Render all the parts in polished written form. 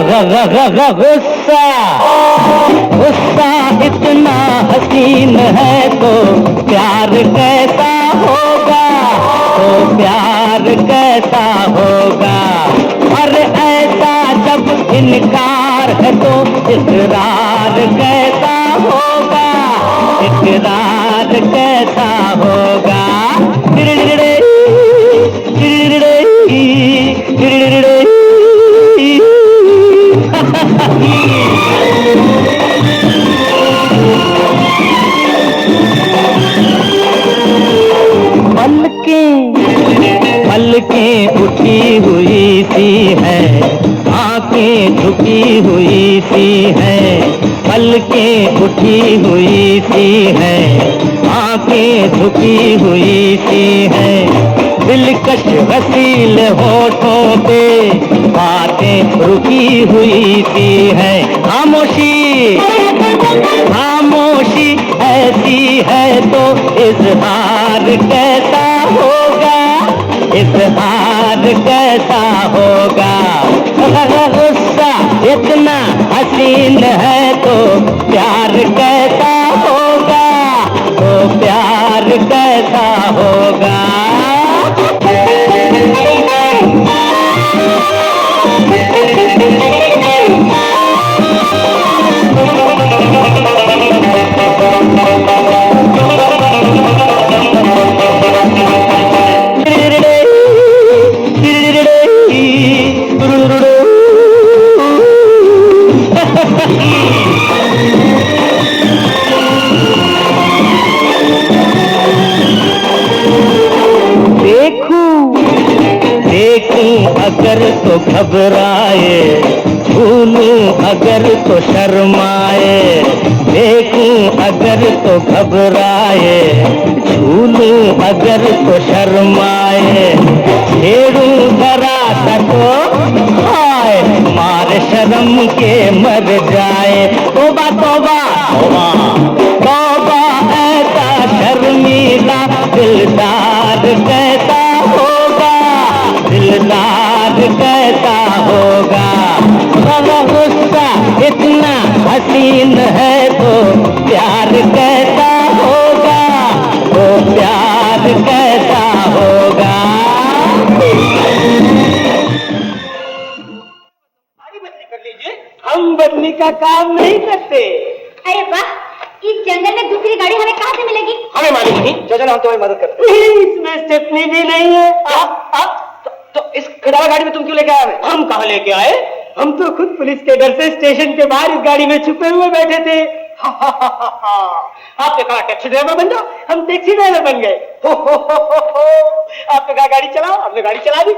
गुस्सा गुस्सा इतना हसीन है तो प्यार कैसा होगा, तो प्यार कैसा होगा। अरे ऐसा जब इनकार है तो इकरार कैसा होगा, इकरार कैसा होगा। पलकें उठी हुई सी है, आंखें झुकी हुई सी है। पलकें उठी हुई सी है, आंखें झुकी हुई सी है। दिलकश रसील होठों पे बातें रुकी हुई सी है। खामोशी खामोशी ऐसी है तो इजहार कैसा होगा, इजहार कैसा होगा। गुस्सा इतना हसीन है तो प्यार कैसा होगा, तो प्यार कैसा होगा। अगर तो घबराए, भूलूं अगर तो शर्माए। देखूं अगर तो घबराए, झूलूं अगर तो शर्माए। छेड़ूं जरा सा तो हाय मारे शर्म के मर जाए। तौबा तौबा तौबा तौबा, ऐसा शर्मीला दिलदार कैसा होगा, दिलदार कैसा होगा। गुस्सा इतना हसीन है तो प्यार कैसा होगा, तो प्यार कैसा होगा। बदली कर लीजिए, हम बदली का काम नहीं करते। अरे वाह, इस जंगल में दूसरी गाड़ी हमें कहाँ से मिलेगी? हमें मालूम नहीं, चलो हम तुम्हारी मदद करते हैं। इसमें स्टेपनी भी नहीं है। तो इस खटारा गाड़ी में तुम क्यों लेके आए? हम कहाँ लेके आए? हम तो खुद पुलिस के डर से स्टेशन के बाहर इस गाड़ी में छुपे हुए बैठे थे। आपने कहा टैक्सी ड्राइवर बन जाओ, हम टैक्सी ड्राइवर बन गए। आपने कहा गाड़ी चलाओ, हमने गाड़ी चला दी।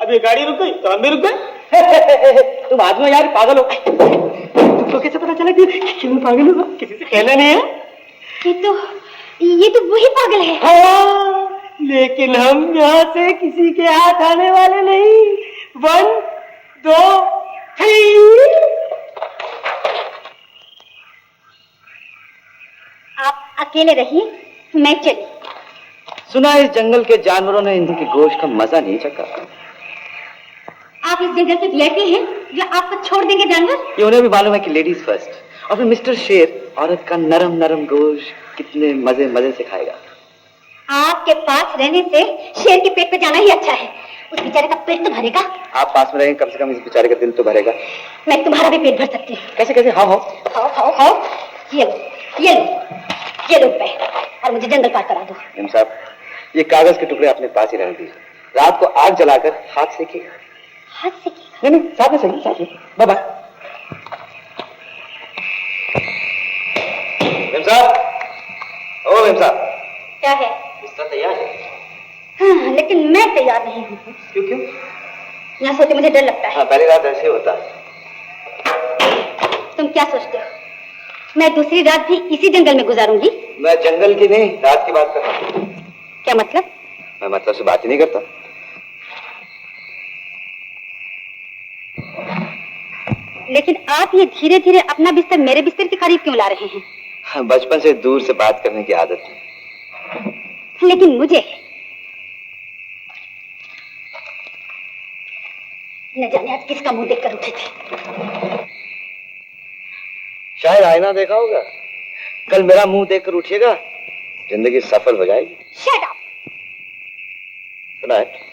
अब ये गाड़ी रुक गई तो हम भी रुक गए। तुम आदमी यार पागल हो। तुमको कैसे पता चला कि मैं पागल हूँ? किसी से कहना नहीं है। ये तो वही पागल है। हाँ, लेकिन हम यहाँ से किसी के हाथ आने वाले नहीं। 1 2 3। आप अकेले रहिए, मैं चली। सुना इस जंगल के जानवरों ने ईंधन के गोश्त का मजा नहीं चखा। आप इस जंगल के वीआईपी हैं जो आपको छोड़ देंगे जानवर? ये उन्हें भी मालूम है कि लेडीज फर्स्ट। और फिर मिस्टर शेर औरत का नरम नरम गोश्त कितने मजे मजे से खाएगा। आपके पास रहने से शेर के पेट पे जाना ही अच्छा है। उस बेचारे का पेट तो भरेगा। आप पास में रहेंगे, कम से कम इस बेचारे का दिल तो भरेगा। मैं तुम्हारा भी पेट भर सकती हूँ। कैसे कैसे? हाँ खाओ खाओ खाओ। ये लो ये लो ये लो रुपए, और मुझे जंगल पार करा दो। एम साहब, ये कागज के टुकड़े अपने पास ही रहने दीजिए। रात को आग जलाकर हाथ सेकिएगा। हाथ सेकिएगा? नहीं साथ में सही, साथ में। Bye bye. एम साहब, ओ एम साहब। क्या है? बिस्तर तैयार है। हाँ, लेकिन मैं तैयार नहीं हूँ। क्यों क्यों? यहाँ सोते मुझे डर लगता है। हाँ, पहली रात ऐसे होता है। तुम क्या सोचते हो, मैं दूसरी रात भी इसी जंगल में गुजारूंगी? मैं जंगल की नहीं, रात की बात कर रहा हूँ। क्या मतलब? मैं मतलब से बात ही नहीं करता। लेकिन आप ये धीरे धीरे अपना बिस्तर मेरे बिस्तर के करीब क्यों ला रहे हैं? हाँ, बचपन से दूर से बात करने की आदत है। लेकिन न जाने आज किसका मुंह देखकर उठे थे। शायद आईना देखा होगा। कल मेरा मुंह देखकर उठिएगा, जिंदगी सफल हो जाएगी। Shut up! Good night.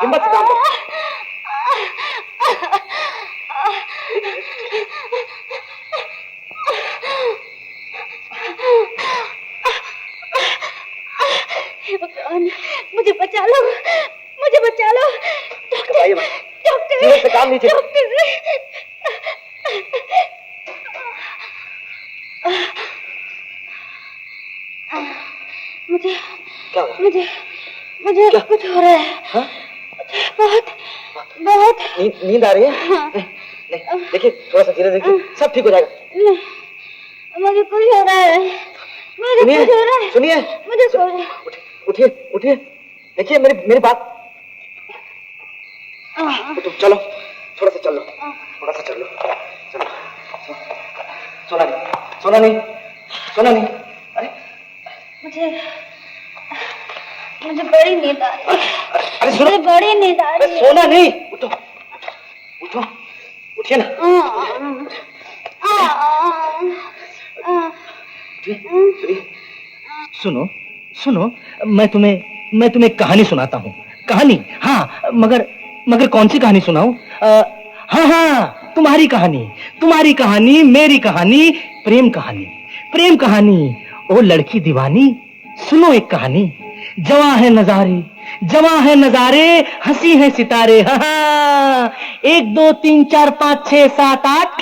हिम्मत से काम करो। हे भगवान, मुझे बचा लो, मुझे बचा लो। बताइए मत। डॉक्टर, जीवन से काम लीजिए। डॉक्टर, मुझे क्या हुआ? मुझे क्या? कुछ हो रहा है। हाँ? बहुत बहुत नींद आ रही है? हाँ। नहीं, देखिए थोड़ा सा धीरे देखिए, सब ठीक हो जाएगा। नहीं, मुझे कुछ हो रहा है, मुझे सुनिए, कुछ हो रहा है, सुनिए, मुझे कुछ हो रहा है। उठिए, उठिए, देखिए मेरी बात। तुम चलो, थोड़ा सा चल लो, थोड़ा सा चल लो, चलो। सोना नहीं, सोना नहीं, सोना नहीं। अरे मुझे बड़ी नींद आ रही है। अरे सुनो, मुझे बड़ी नींद आ अरे रही है। सोना नहीं। उठो, उठो, उठिए ना। उठिए। सुनो सुनो, मैं तुम्हें कहानी सुनाता हूँ। कहानी? हाँ, मगर कौन सी कहानी सुनाऊं? हाँ, तुम्हारी कहानी, मेरी कहानी, प्रेम कहानी। ओ लड़की दीवानी, सुनो एक कहानी। जवां है नजारे, हंसी है सितारे। हाँ, 1 2 3 4 5 6 7 8,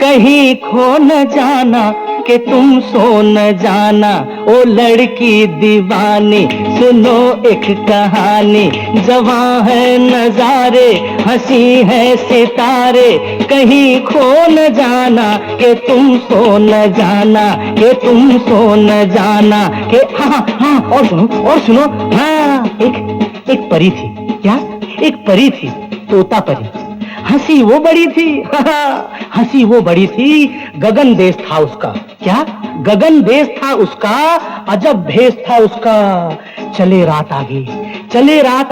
कहीं खो न जाना कि तुम सो न जाना। ओ लड़की दीवानी, सुनो एक कहानी। जवां है नजारे, हंसी है सितारे, कहीं खो न जाना कि तुम सो न जाना, कि तुम सो न जाना। कि हाँ, और सुनो। हाँ, एक परी थी। क्या? एक परी थी, तोता परी। हंसी वो बड़ी थी, गगन देश था उसका। क्या? गगन देश था उसका, अजब भेष था उसका। चले रात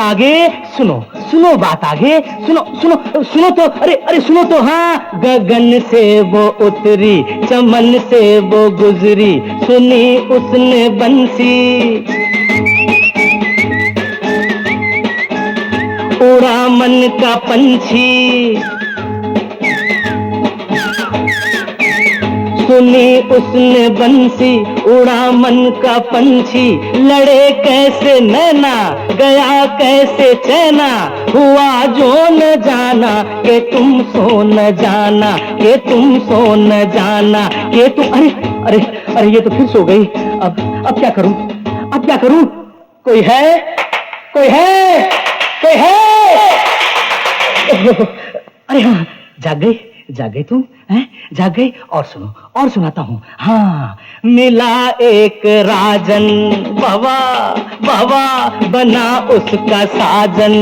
आगे, सुनो बात आगे, सुनो तो, अरे सुनो तो। हाँ, गगन से वो उतरी, चमन से वो गुजरी, सुनी उसने बंसी, उड़ा मन का पंछी, सुनी उसने बंसी, उड़ा मन का पंछी। लड़े कैसे नैना, गया कैसे चैना, हुआ जो न जाना कि तुम सो न जाना, कि तुम सो न जाना, कि तुम। अरे ये तो फिर सो गई। अब क्या करूं? कोई है? अरे हाँ, जाग गई तुम हैं? जाग गई। और सुनाता हूँ। हाँ, मिला एक राजन, बाबा बना उसका साजन।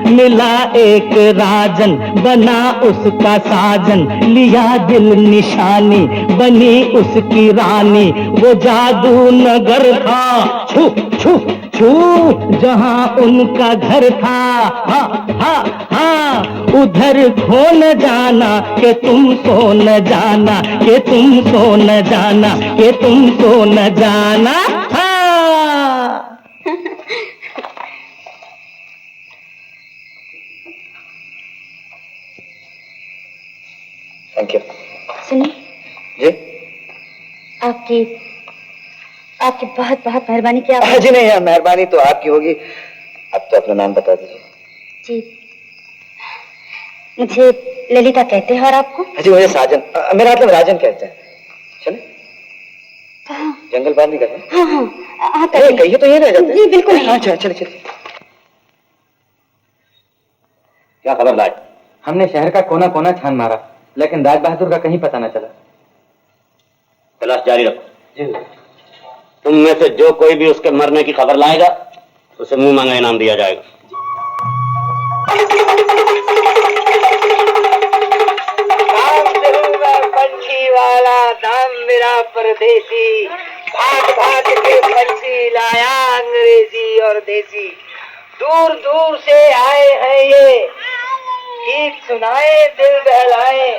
मिला एक राजन, बना उसका साजन, लिया दिल निशानी, बनी उसकी रानी। वो जादू नगर था, छू जहां उनका घर था। हाँ, उधर खो न जाना कि तुम सो न जाना, कि तुम सो न जाना, कि तुम सो न जाना। हाँ। Thank you. सुनिए, आपकी आपकी बहुत बहुत मेहरबानी क्या। जी नहीं, मेहरबानी तो आपकी होगी। अब तो अपना नाम बता दीजिए। जी, मुझे ललिता कहते हैं। और आपको? जी मुझे साजन, मेरा मतलब राजन कहते हैं। चले कहाँ? जंगल पार नहीं करना। हाँ हाँ हाँ, कहिए तो ये रह जाते। जी बिल्कुल। हाँ चले चले चले। क्या खबर लाए? हमने शहर का कोना कोना छान मारा, लेकिन राज बहादुर का कहीं पता न चला। तलाश जारी रखो। जी तुम में से जो कोई भी उसके मरने की खबर लाएगा उसे मुंह मांगा इनाम दिया जाएगा। पंछी वाला नाम मेरा परदेसी, भाग भाग के पंछी लाया अंग्रेजी और देसी। दूर दूर से आए हैं ये, गीत सुनाए दिल बहलाए,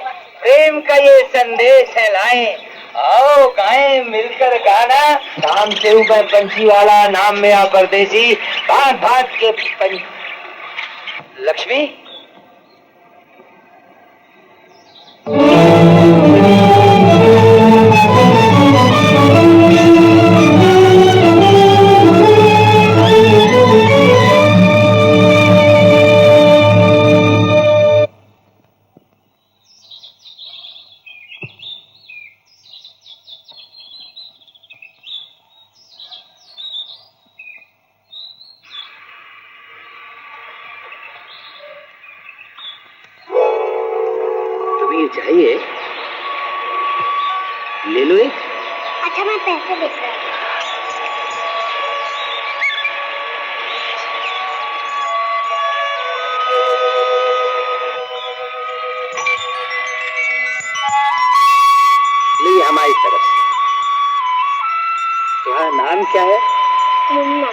प्रेम का ये संदेश है लाए। आओ गाएं मिलकर गाना, नाम से ऊपर पंछी वाला नाम मेरा परदेसी, भाग भाग के लक्ष्मी। चाहिए ले लो एक। अच्छा मैं पैसे देख रहा हूँ। ये हमारी तरफ से। तुम्हारा नाम क्या है? मुन्ना।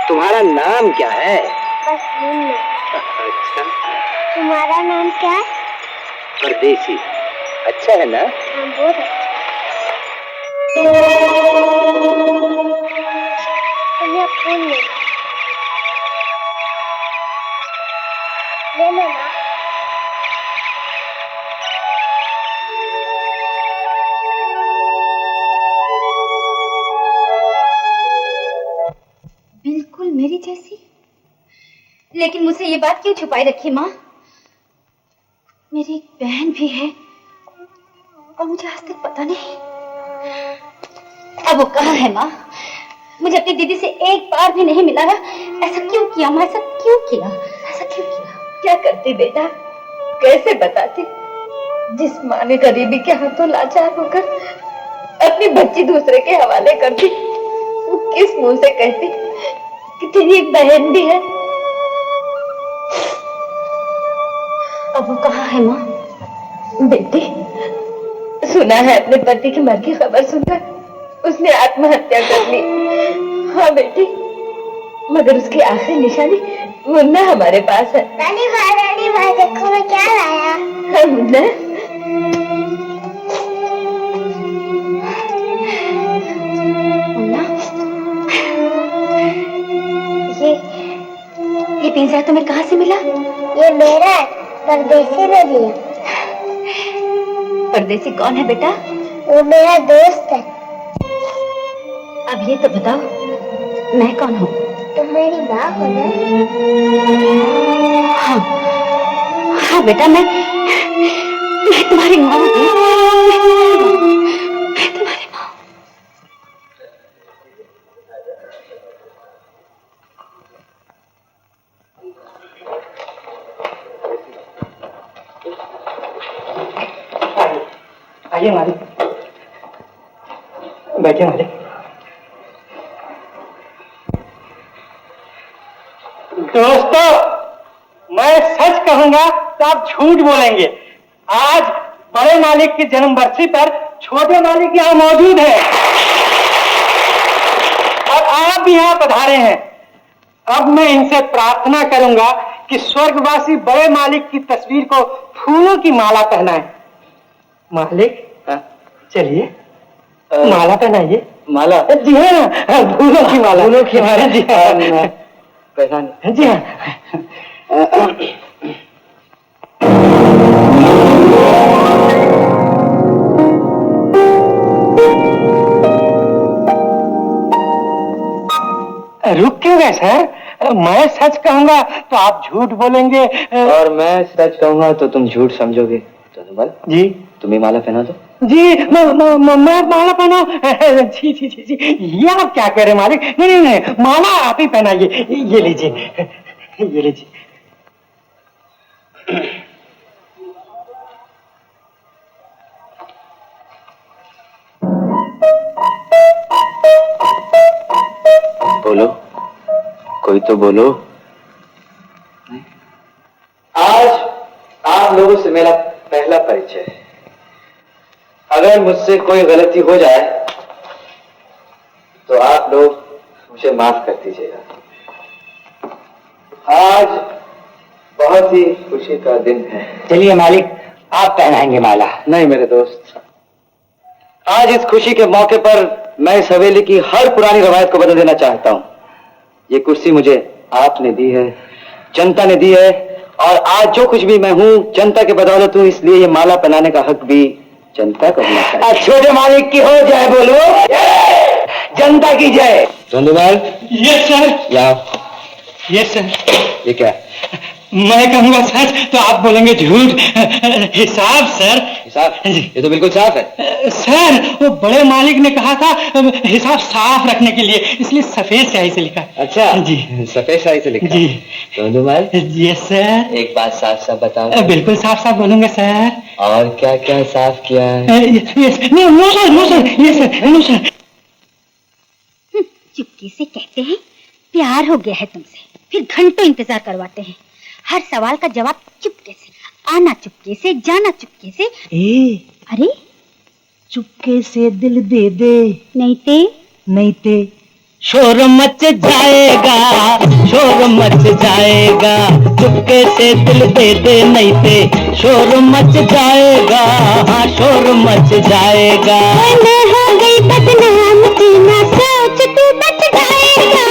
तुम्हारा नाम क्या है? बस मुन्ना। अच्छा। तुम्हारा नाम क्या है? परदेसी। अच्छा है ना? हाँ बहुत अच्छा। ये फूल ले लो ना। बिल्कुल मेरी जैसी। लेकिन मुझसे ये बात क्यों छुपाई रखी माँ? मेरी एक बहन भी है और मुझे आज तक पता नहीं। अब वो कहाँ है माँ? मुझे अपनी दीदी से एक बार भी नहीं मिला है। ऐसा क्यों किया माँ? ऐसा क्यों किया? ऐसा क्यों किया? क्या करती बेटा? कैसे बताती? जिस माँ ने गरीबी के हाथों लाचार होकर अपनी बच्ची दूसरे के हवाले कर दी, वो किस मुंह से कहती कि तेरी एक बहन भी है? अब वो कहाँ है माँ? बेटी, सुना है अपने पति की मर की खबर सुनकर उसने आत्महत्या कर ली। हाँ बेटी, मगर उसकी आखिरी निशानी मुन्ना हमारे पास है। नानी भाई देखो मैं क्या लाया। हाँ मुन्ना। मुन्ना, ये पिंजरा तुम्हें कहाँ से मिला? ये मेरा परदेसी ने दिया। परदेसी कौन है बेटा? वो मेरा दोस्त है। अब ये तो बताओ, मैं कौन हूँ? तुम मेरी माँ हो ना? हाँ हाँ बेटा, मैं तुम्हारी माँ हूँ। मैं तुम्हारी माँ। आइए मालिक, बैठिए मालिक। दोस्तों, मैं सच कहूंगा तो आप झूठ बोलेंगे। आज बड़े मालिक की जन्म बरसी पर छोटे मालिक यहाँ मौजूद है और आप भी यहाँ पधारे हैं। अब मैं इनसे प्रार्थना करूंगा कि स्वर्गवासी बड़े मालिक की तस्वीर को फूलों की माला पहनाएं। मालिक, चलिए माला पहनाइए। माला? जी हाँ, फूलों की माला। फूलों की माला? जी हाँ, पहचान। जी हाँ। बोलोगे सर? मैं सच कहूंगा तो आप झूठ बोलेंगे। और मैं सच कहूंगा तो तुम झूठ समझोगे। चंदूलाल जी तुम्हें माला पहना दो। जी मैं माला पहना। जी जी जी जी, ये आप क्या कह रहे मालिक? नहीं नहीं नहीं, माला आप ही पहनाइए। ये लीजिए, ये लीजिए। बोलो, कोई तो बोलो। आज आप लोगों से मेरा पहला परिचय है। अगर मुझसे कोई गलती हो जाए तो आप लोग मुझे माफ कर दीजिएगा। आज बहुत ही खुशी का दिन है। चलिए मालिक, आप पहनाएंगे माला। नहीं मेरे दोस्त, आज इस खुशी के मौके पर मैं इस हवेली की हर पुरानी रवायत को बदल देना चाहता हूं। ये कुर्सी मुझे आपने दी है, जनता ने दी है, और आज जो कुछ भी मैं हूं जनता के बदौलत हूं, इसलिए ये माला पहनाने का हक भी जनता को होना चाहिए। छोटे मालिक की हो जाए बोलो, जनता की जय। Chandulal, yes sir. या यस सर। ये क्या? मैं कहूंगा सच तो आप बोलेंगे झूठ। हिसाब सर। हिसाब? ये तो बिल्कुल साफ है। सर वो बड़े मालिक ने कहा था हिसाब साफ रखने के लिए, इसलिए सफेद स्याही से लिखा। अच्छा जी, सफेद शाही से लिखा जी। Chandulal, yes sir. एक बात साफ साफ बताओ। बिल्कुल साफ साफ बोलूंगा सर। और क्या क्या साफ किया है? Yes, no sir, no sir, yes sir, no sir. चुपके से कहते हैं प्यार हो गया है तुमसे, फिर घंटों इंतजार करवाते हैं। हर सवाल का जवाब चुपके से, आना चुपके से, जाना चुपके से। अरे चुपके से दिल दे दे, नहीं ते शोर मच जाएगा, शोर मच जाएगा। चुपके से दिल दे दे, नहीं ते शोर मच जाएगा, हाँ शोर मच जाएगा। मैं हो गई बदनाम, ना सोच तू बच जाएगा,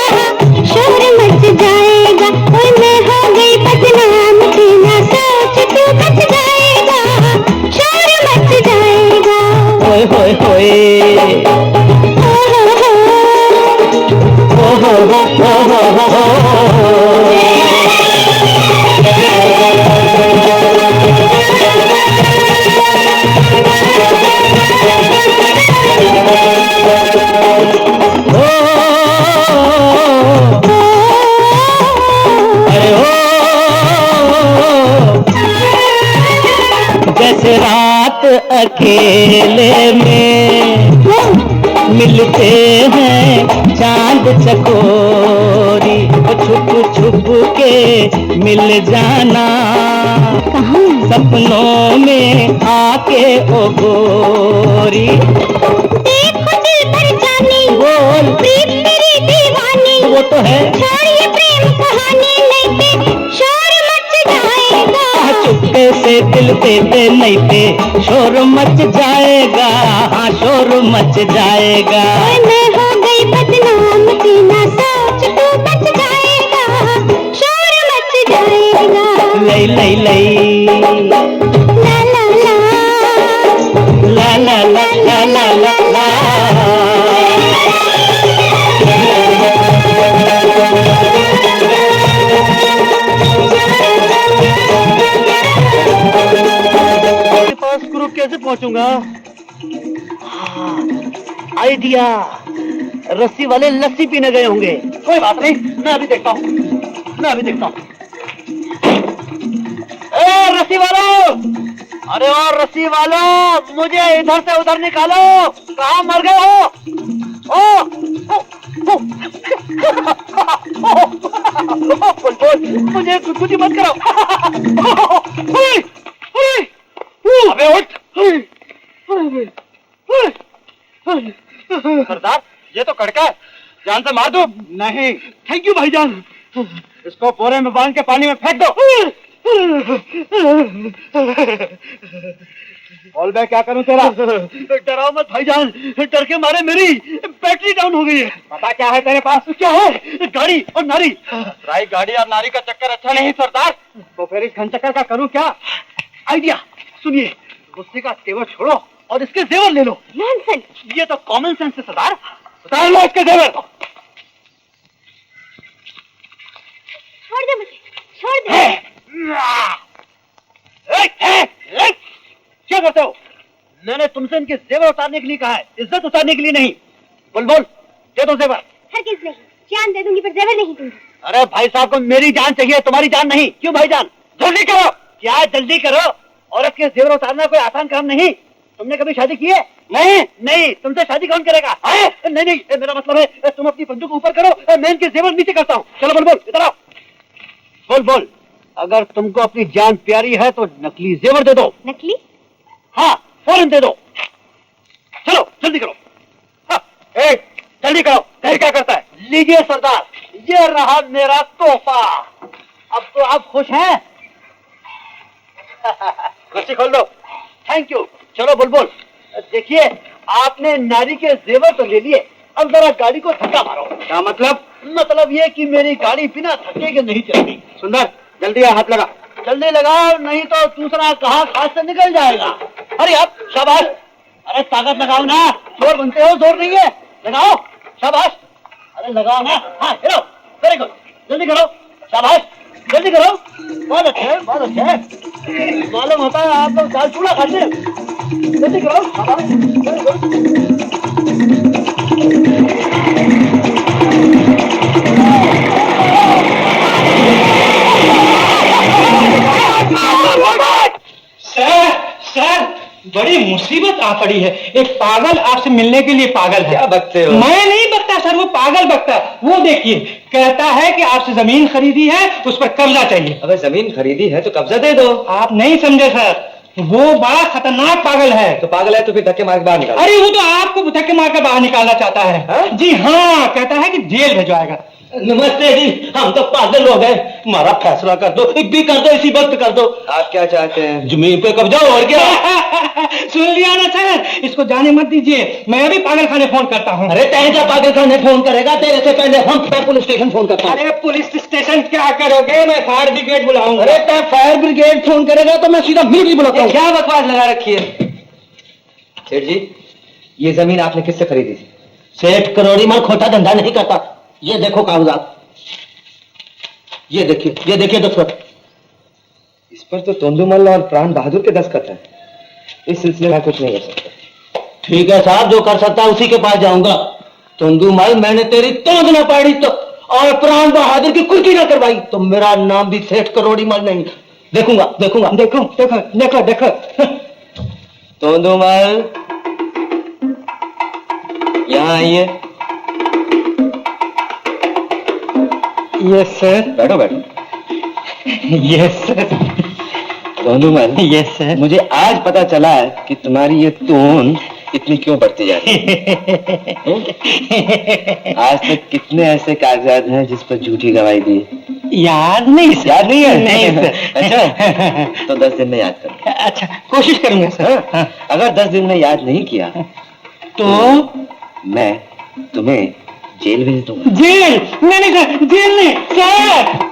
शोर मच जाएगा। ओए मैं हो गई बदनाम, ना सोच तू बच जाएगा, शोर मच जाएगा। होए होए होए, ओ हो हो। जैसे रात अकेले में मिलते हैं चांद चकोरी, छुप छुप के मिल जाना सपनों में आके ओ गोरी। देखो दिल पर जानी, बोल प्रीत मेरी दीवानी, वो तो है। छोड़िए प्रेम कहानी, नहीं ते शोर मच जाएगा। चुपके से दिल दे दे, नहीं ते शोर मच जाएगा, हाँ शोर मच जाएगा। ओए मैं हो गई बदनाम, ना सोच तू बच जाएगा, शोर मच जाएगा। लई लई लई, ला ला ला, ला ला ला ला ला ला ला। पास ग्रुप कैसे पहुंचूंगा? आइडिया, रस्सी वाले लस्सी पीने गए होंगे। कोई बात नहीं, मैं अभी देखता हूँ, मैं अभी देखता हूँ। ए रस्सी वालों, अरे और रस्सी वालों, मुझे इधर से उधर निकालो, कहाँ मर गए हो? बोल, मुझे कुछ मत करो। अबे उठ। सरदार, ये तो कड़का है, जान से मार दो। नहीं। थैंक यू भाईजान। इसको बोरे में बांध के पानी में फेंक दो। बोल बे, क्या करूं तेरा? डराओ मत भाईजान, डर के मारे मेरी बैटरी डाउन हो गई है। पता क्या है तेरे पास? क्या है? गाड़ी और नारी। भाई गाड़ी और नारी का चक्कर अच्छा नहीं सरदार। तो फिर इस घनचक्कर का करूं क्या? आइडिया सुनिए, गुस्से का तेवर छोड़ो और इसके जेवर ले लो। नॉनसेंस, ये तो कॉमन सेंस है सरदार। उतार लो इसके जेवर। छोड़ दे मुझे, छोड़ दे। क्या करते हो? मैंने तुमसे इनके जेवर उतारने के लिए कहा है, इज्जत उतारने के लिए नहीं। बोल बोल, दे दो जेवर। हरगिज नहीं, जान दे दूंगी पर जेवर नहीं दूंगी। अरे भाई साहब को मेरी जान चाहिए, तुम्हारी जान नहीं। क्यों भाईजान? जल्दी करो। क्या जल्दी करो? औरत के जेवर उतारना कोई आसान काम नहीं। तुमने कभी शादी की है? नहीं नहीं, तुमसे शादी कौन करेगा? नहीं नहीं, मेरा मतलब है तुम अपनी बंदूक ऊपर करो, मैं इनके जेवर नीचे करता हूँ। चलो बोल बोल, इधर आओ। बोल बोल, अगर तुमको अपनी जान प्यारी है तो नकली जेवर दे दो। नकली? हाँ, फौरन दे दो। चलो जल्दी करो। हाँ, जल्दी करो। फिर क्या करता है? लीजिए सरदार, ये रहा मेरा तोहफा। अब तो आप खुश हैं? रस्सी खोल दो। Thank you. चलो बुलबुल, देखिए आपने नारी के जेवर तो ले लिए, अब जरा गाड़ी को धक्का मारो। क्या मतलब? मतलब ये कि मेरी गाड़ी बिना धक्के के नहीं चलती। सुंदर, जल्दी हाथ लगा। जल्दी लगाओ, नहीं तो दूसरा कहाँ हाथ से निकल जाएगा। अरे आप, शाबाश। अरे ताकत लगाओ ना, जोर बनते हो, जोर नहीं है। लगाओ, शाबाश। अरे लगाओ ना। हाँ, हिलो। वेरी गुड, जल्दी करो। शाबाश, जल्दी करो। बहुत अच्छा है, बहुत अच्छा है। मालूम होता है आप लोग दाल चूड़ा खाते हैं। जल्दी करो, शाबाश, वेरी गुड। सर, बड़ी मुसीबत आ पड़ी है। एक पागल आपसे मिलने के लिए पागल है। क्या बकते हो? मैं नहीं बकता सर, वो पागल बकता। वो देखिए, कहता है कि आपसे जमीन खरीदी है, उस पर कब्जा चाहिए। अबे जमीन खरीदी है तो कब्जा दे दो। आप नहीं समझे सर, वो बड़ा खतरनाक पागल है। तो पागल है तो फिर धक्के मार के बाहर निकाल। अरे वो तो आपको धक्के मार कर बाहर निकालना चाहता है। हा? जी हाँ, कहता है कि जेल भिजवाएगा। नमस्ते जी, हम तो पागल हो गए। हमारा फैसला कर दो, भी कर दो, इसी वक्त कर दो। आप क्या चाहते हैं? जमीन पे कब्जा और क्या? सुन लिया ना सर, इसको जाने मत दीजिए। मैं अभी पागल खाने फोन करता हूँ। अरे तेजा पागल खाने फोन करेगा, तेरे से पहले हम पुलिस स्टेशन फोन करता हूँ। अरे पुलिस स्टेशन क्या करोगे, मैं फायर ब्रिगेड बुलाऊंगा। अरे तय फायर ब्रिगेड फोन करेगा तो मैं सीधा मिलिट्री बुलाता हूँ। क्या बकवास लगा रखी है? सेठ जी, ये जमीन आपने किससे खरीदी थी? सेठ करोड़ी माल खोटा धंधा नहीं करता। ये देखो कागजात, ये देखिए दस्तखत। इस पर तो तोंदुमल और प्राण बहादुर के दस्तखत है। इस सिलसिले में कुछ नहीं हो सकता। ठीक है साहब, जो कर सकता है उसी के पास जाऊंगा। तोंदुमल, मैंने तेरी तोंद ना पाड़ी तो और प्राण बहादुर की कुर्की ना करवाई तो मेरा नाम भी सेठ करोड़ी माल नहीं। देखूंगा। देखो। तोंदुमल, यहाँ आइए। Yes sir. बैठो। Yes sir. Tondumal, yes sir. मुझे आज पता चला है कि तुम्हारी ये तोन इतनी क्यों बढ़ती जा रही है। आज तक कितने ऐसे कागजात हैं जिस पर झूठी गवाही दी? याद नहीं सर। याद नहीं है? नहीं सर। अच्छा, तो 10 दिन में याद करो। अच्छा, कोशिश करूंगा सर। हाँ? अगर 10 दिन में याद नहीं किया तो मैं तुम्हें जेल भेज दूंगा। जेल? नहीं सर, जेल नहीं सर।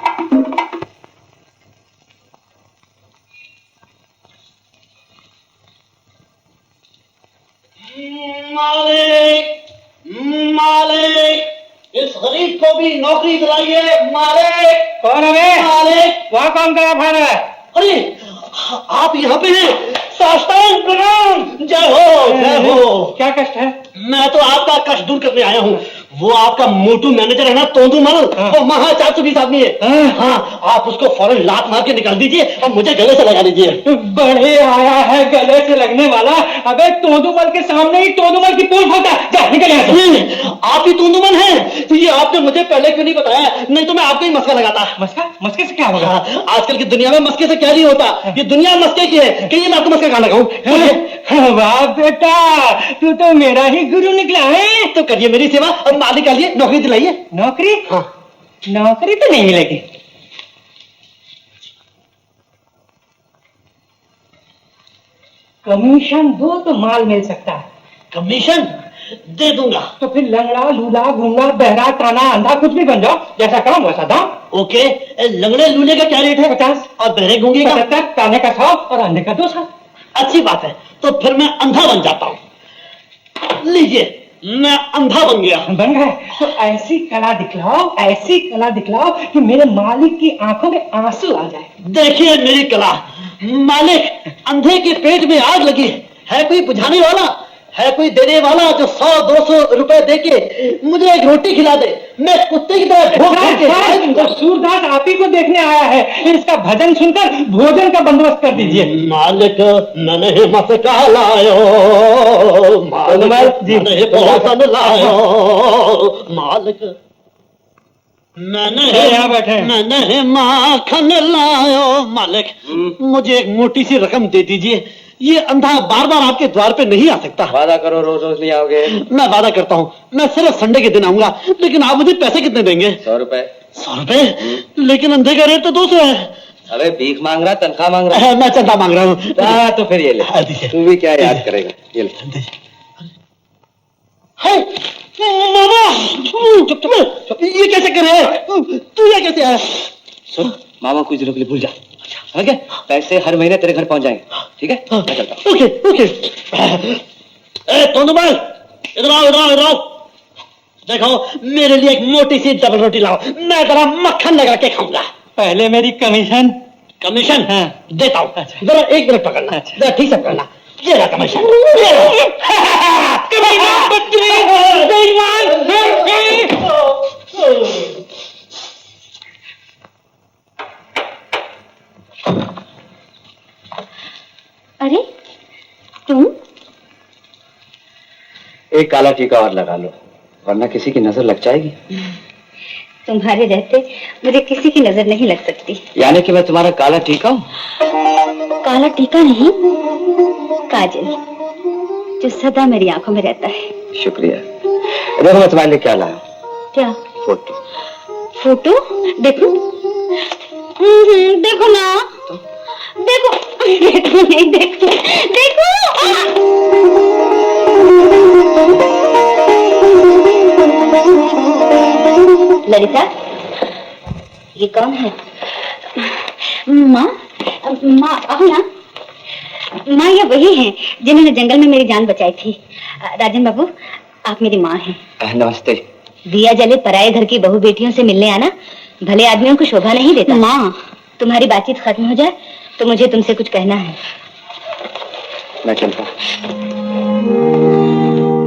मालिक, इस गरीब को भी नौकरी दिलाइए। मालिक। कौन है बे? मालिक। वहाँ कौन करा खा रहा है? अरे आप यहाँ पे हैं? साष्टांग प्रणाम। जय हो। क्या कष्ट है? मैं तो आपका कष्ट दूर करने आया हूँ। वो आपका मोटू मैनेजर है ना, तोंदुमल, वो महा 420 आदमी है। हाँ, आप उसको फौरन लात मार के निकाल दीजिए और मुझे गले से लगा दीजिए। बड़े आया है गले से लगने वाला। अबे तोंदुमल के सामने ही तोंदुमल की पोल खोलता। जा निकल यहाँ से। नहीं, आप ही तोंदुमल हैं। तो ये आपने मुझे पहले क्यों नहीं बताया? नहीं तो मैं आपको ही मस्का लगाता। मस्के से क्या होगा? हाँ, आजकल की दुनिया में मस्के से क्या नहीं होता। ये दुनिया मस्के की है। कहिए मैं आपको मस्का कहाँ लगाऊं? वाह बेटा, तू तो मेरा ही गुरु निकला है। तो करिए मेरी सेवा और मालिक के लिए नौकरी दिलाइए। नौकरी? हाँ। नौकरी तो नहीं मिलेगी। कमीशन दो तो माल मिल सकता है। कमीशन दे दूंगा। तो फिर लंगड़ा, लूला, गूंगा, बहरा, काना, अंधा कुछ भी बन जाओ। जैसा काम वैसा दाम। ओके, लंगड़े लूले का क्या रेट है? 50। और बहरे गूंगे का? 75। काने का 100 और अंधे का 200। अच्छी बात है, तो फिर मैं अंधा बन जाता हूँ। लीजिए मैं अंधा बन गया। बन गए तो ऐसी कला दिखलाओ कि मेरे मालिक की आंखों में आंसू आ जाए। देखिए मेरी कला। मालिक, अंधे के पेट में आग लगी है कोई बुझाने वाला, है कोई देने वाला जो 100-200 रुपए देके मुझे एक रोटी खिला दे। मैं कुत्ते की तरह भूख तो सूरदास आप ही को देखने आया है, इसका भजन सुनकर भोजन का बंदोबस्त कर दीजिए। मालिक, मैंने हिम्मत का लायो, मालिक मैंने भोजन लायो, मालिक मैंने माखन लायो। मालिक, मुझे एक मोटी सी रकम दे दीजिए। ये अंधा बार बार आपके द्वार पे नहीं आ सकता। वादा करो रोज रोज नहीं आओगे। मैं वादा करता हूँ, मैं सिर्फ संडे के दिन आऊंगा। लेकिन आप मुझे पैसे कितने देंगे? 100 रुपए। 100 रुपए? लेकिन अंधे का रेट तो 200 है। अरे भीख मांग रहा, तनख्वाह मांग रहा। मैं चंदा मांग रहा हूँ। तो फिर ये ले। तू भी क्या याद करेगा, ये ले। ये कैसे करे? तू ये कैसे आया? सुन, मामा कुछ दिनों के लिए भूल जा, समझ गए? पैसे हर महीने तेरे घर पहुंच जाएंगे, ठीक है? मैं चलता हूँ। ओके। तोंदुमल, इधर आओ। देखो, मेरे लिए एक मोटी सी डबल रोटी लाओ, मैं जरा मक्खन लगा के खाऊंगा। पहले मेरी कमीशन। कमीशन? हाँ। देता हूँ। जरा 1 मिनट पकड़ना। जरा ठीक से पकड़ना। ये रहा कमीशन। अरे तुम? एक काला टीका और लगा लो, वरना किसी की नजर लग जाएगी। तुम्हारे रहते मुझे किसी की नजर नहीं लग सकती। यानी कि मैं तुम्हारा काला टीका हूँ? काला टीका नहीं, काजल, जो सदा मेरी आंखों में रहता है। शुक्रिया। देखो मैं तुम्हारे लिए क्या लाया। क्या? फोटो। फोटो? देखो। देखो ना। देखो नहीं, देखो। ललिता, ये कौन है? माँ आओ ना। माँ, ये वही हैं जिन्होंने जंगल में मेरी जान बचाई थी। राजन बाबू, आप मेरी माँ हैं। नमस्ते। दिया जले पराये घर की बहू बेटियों से मिलने आना भले आदमियों को शोभा नहीं देता। माँ, तुम्हारी बातचीत खत्म हो जाए तो मुझे तुमसे कुछ कहना है। मैं चलता।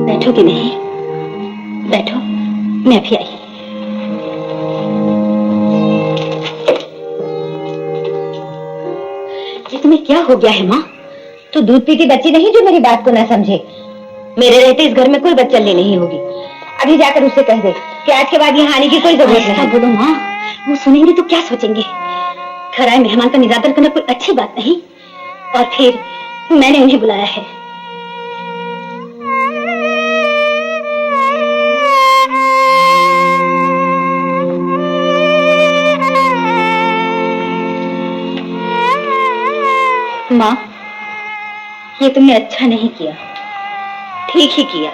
बैठो कि नहीं? बैठो, मैं अभी आई। ये तुम्हें क्या हो गया है माँ? तो दूध पीती बच्ची नहीं जो मेरी बात को ना समझे। मेरे रहते इस घर में कोई बच्चल्ली नहीं होगी। अभी जाकर उससे कह दे कि आज के बाद यहाँ आने की कोई जरूरत नहीं। बोलो माँ, वो सुनेंगे तो क्या सोचेंगे? घर आए मेहमान का निरादर करना कोई अच्छी बात नहीं। और फिर मैंने उन्हें बुलाया है। माँ, ये तुमने अच्छा नहीं किया, ठीक ही किया।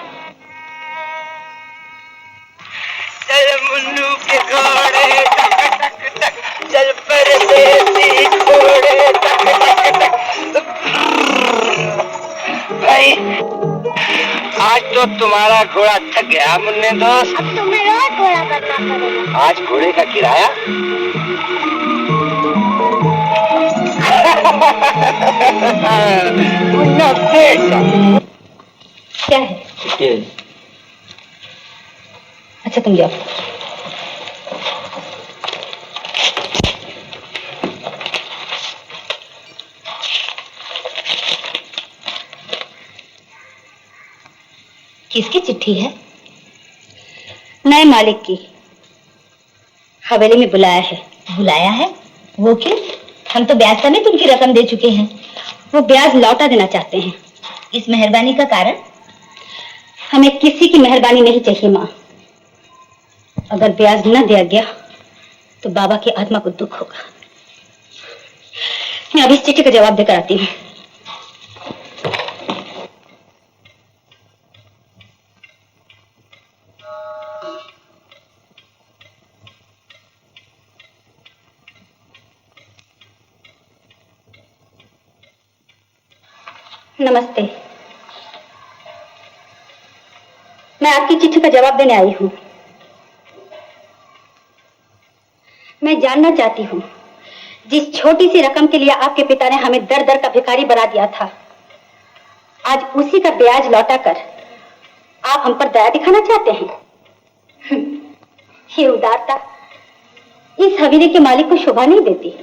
चल मुन्नू के घोड़े टक टक टक, चल परदेसी घोड़े टक टक टक। भाई, आज तो तुम्हारा घोड़ा थक गया मुन्ने दोस्त। अब तुम्हें रोज घोड़ा करना पड़ेगा। आज घोड़े का किराया मुन्ना बेटा। क्या है? ये अच्छा तुम जाओ। किसकी चिट्ठी है? नए मालिक की। हवेली में बुलाया है। बुलाया है? वो क्यों? हम तो ब्याज समेत उनकी रकम दे चुके हैं। वो ब्याज लौटा देना चाहते हैं। इस मेहरबानी का कारण? हमें किसी की मेहरबानी नहीं चाहिए माँ। अगर ब्याज न दिया गया तो बाबा की आत्मा को दुख होगा। मैं अभी इस चिट्ठी का जवाब देकर आती हूँ। नमस्ते। मैं आपकी चिट्ठी का जवाब देने आई हूँ। मैं जानना चाहती हूँ, जिस छोटी सी रकम के लिए आपके पिता ने हमें दर दर का भिखारी बना दिया था, आज उसी का ब्याज लौटाकर आप हम पर दया दिखाना चाहते हैं। ये उदारता इस हवेली के मालिक को शोभा नहीं देती।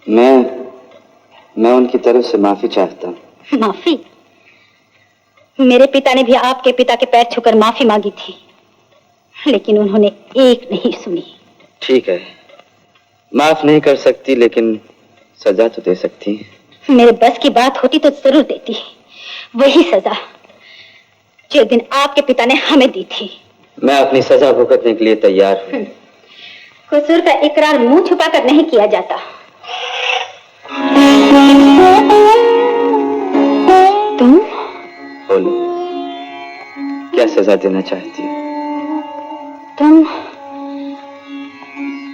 मैं उनकी तरफ से माफी चाहता हूँ। माफी? मेरे पिता ने भी आपके पिता के पैर छूकर माफी मांगी थी, लेकिन उन्होंने एक नहीं सुनी। ठीक है, माफ नहीं कर सकती, लेकिन सजा तो दे सकती है। मेरे बस की बात होती तो जरूर देती, वही सजा जो दिन आपके पिता ने हमें दी थी। मैं अपनी सजा भुगतने के लिए तैयार हूँ। कसूर का इकरार मुंह छुपाकर नहीं किया जाता। तुम बोलो, क्या सजा देना चाहती हो?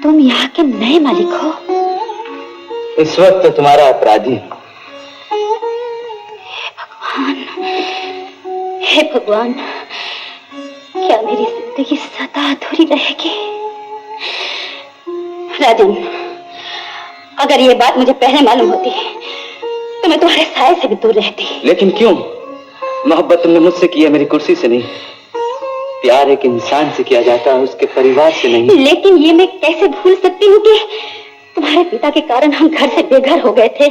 तुम यहाँ के नए मालिक हो? इस वक्त तो तुम्हारा अपराधी हूं। हे भगवान, क्या मेरी जिंदगी सदा अधूरी रहेगी? राजन, अगर ये बात मुझे पहले मालूम होती तो मैं तुम्हारे साए से भी दूर रहती। लेकिन क्यों? मोहब्बत तुमने मुझसे की है, मेरी कुर्सी से नहीं। प्यार एक इंसान से किया जाता है, उसके परिवार से नहीं। लेकिन ये मैं कैसे भूल सकती हूँ कि तुम्हारे पिता के कारण हम घर से बेघर हो गए थे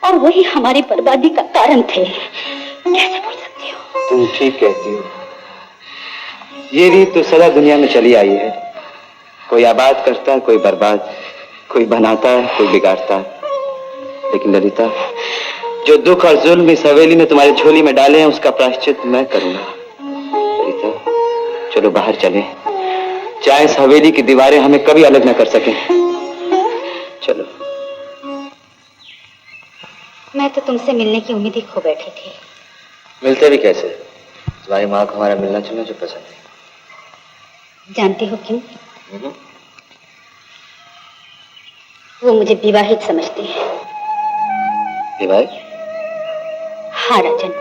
और वही हमारी बर्बादी का कारण थे। कैसे भूल सकती हो? तुम ठीक कहती हो। ये रीत तो सदा दुनिया में चली आई है। कोई आबाद करता है, कोई बर्बाद, कोई बनाता है, कोई बिगाड़ता है। लेकिन ललिता, जो दुख और जुल्म इस हवेली ने तुम्हारी झोली में डाले हैं, उसका प्रायश्चित मैं करूंगा। ललिता, चलो बाहर चलें, चाहे इस हवेली की दीवारें हमें कभी अलग न कर सकें। चलो। मैं तो तुमसे मिलने की उम्मीद ही खो बैठी थी। मिलते भी कैसे? तुम्हारी माँ को हमारा मिलना जुलना जो पसंद है। जानती हो क्यों? वो मुझे विवाहित समझती है। विवाहित? हाँ राजन,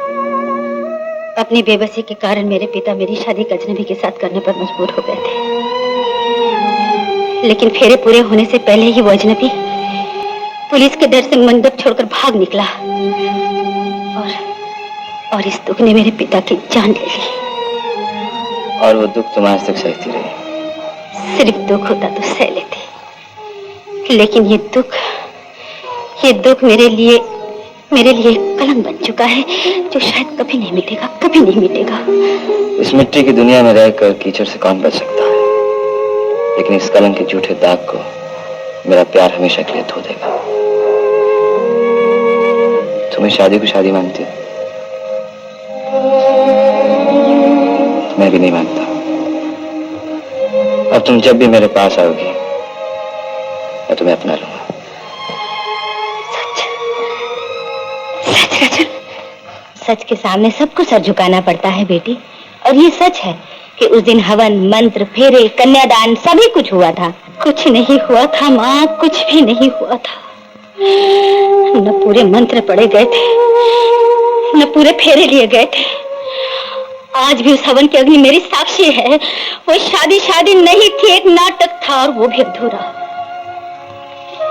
अपनी बेबसी के कारण मेरे पिता मेरी शादी एक अजनबी के साथ करने पर मजबूर हो गए थे। लेकिन फेरे पूरे होने से पहले ही वो अजनबी पुलिस के डर से मंडप छोड़कर भाग निकला और इस दुख ने मेरे पिता की जान ले ली। और वो दुख तुम आज तक सहती रही? सिर्फ दुख होता तो सह लेती, लेकिन ये दुख मेरे लिए कलंक बन चुका है, जो शायद कभी नहीं मिटेगा, कभी नहीं मिटेगा। इस मिट्टी की दुनिया में रहकर कीचड़ से कौन बच सकता है? लेकिन इस कलंक के झूठे दाग को मेरा प्यार हमेशा के लिए धो देगा। तुम्हें शादी को शादी मानती हो? मैं भी नहीं मानता। अब तुम जब भी मेरे पास आओगी, मैं तुम्हें अपना लूंगा। सच के सामने सबको सर झुकाना पड़ता है बेटी, और ये सच है कि उस दिन हवन, मंत्र, फेरे, कन्यादान सभी कुछ हुआ था। कुछ नहीं हुआ था माँ, कुछ भी नहीं हुआ था। न पूरे मंत्र पढ़े गए थे, न पूरे फेरे लिए गए थे। आज भी उस हवन की अग्नि मेरी साक्षी है। वो शादी नहीं थी, एक नाटक था, और वो भी अधूरा।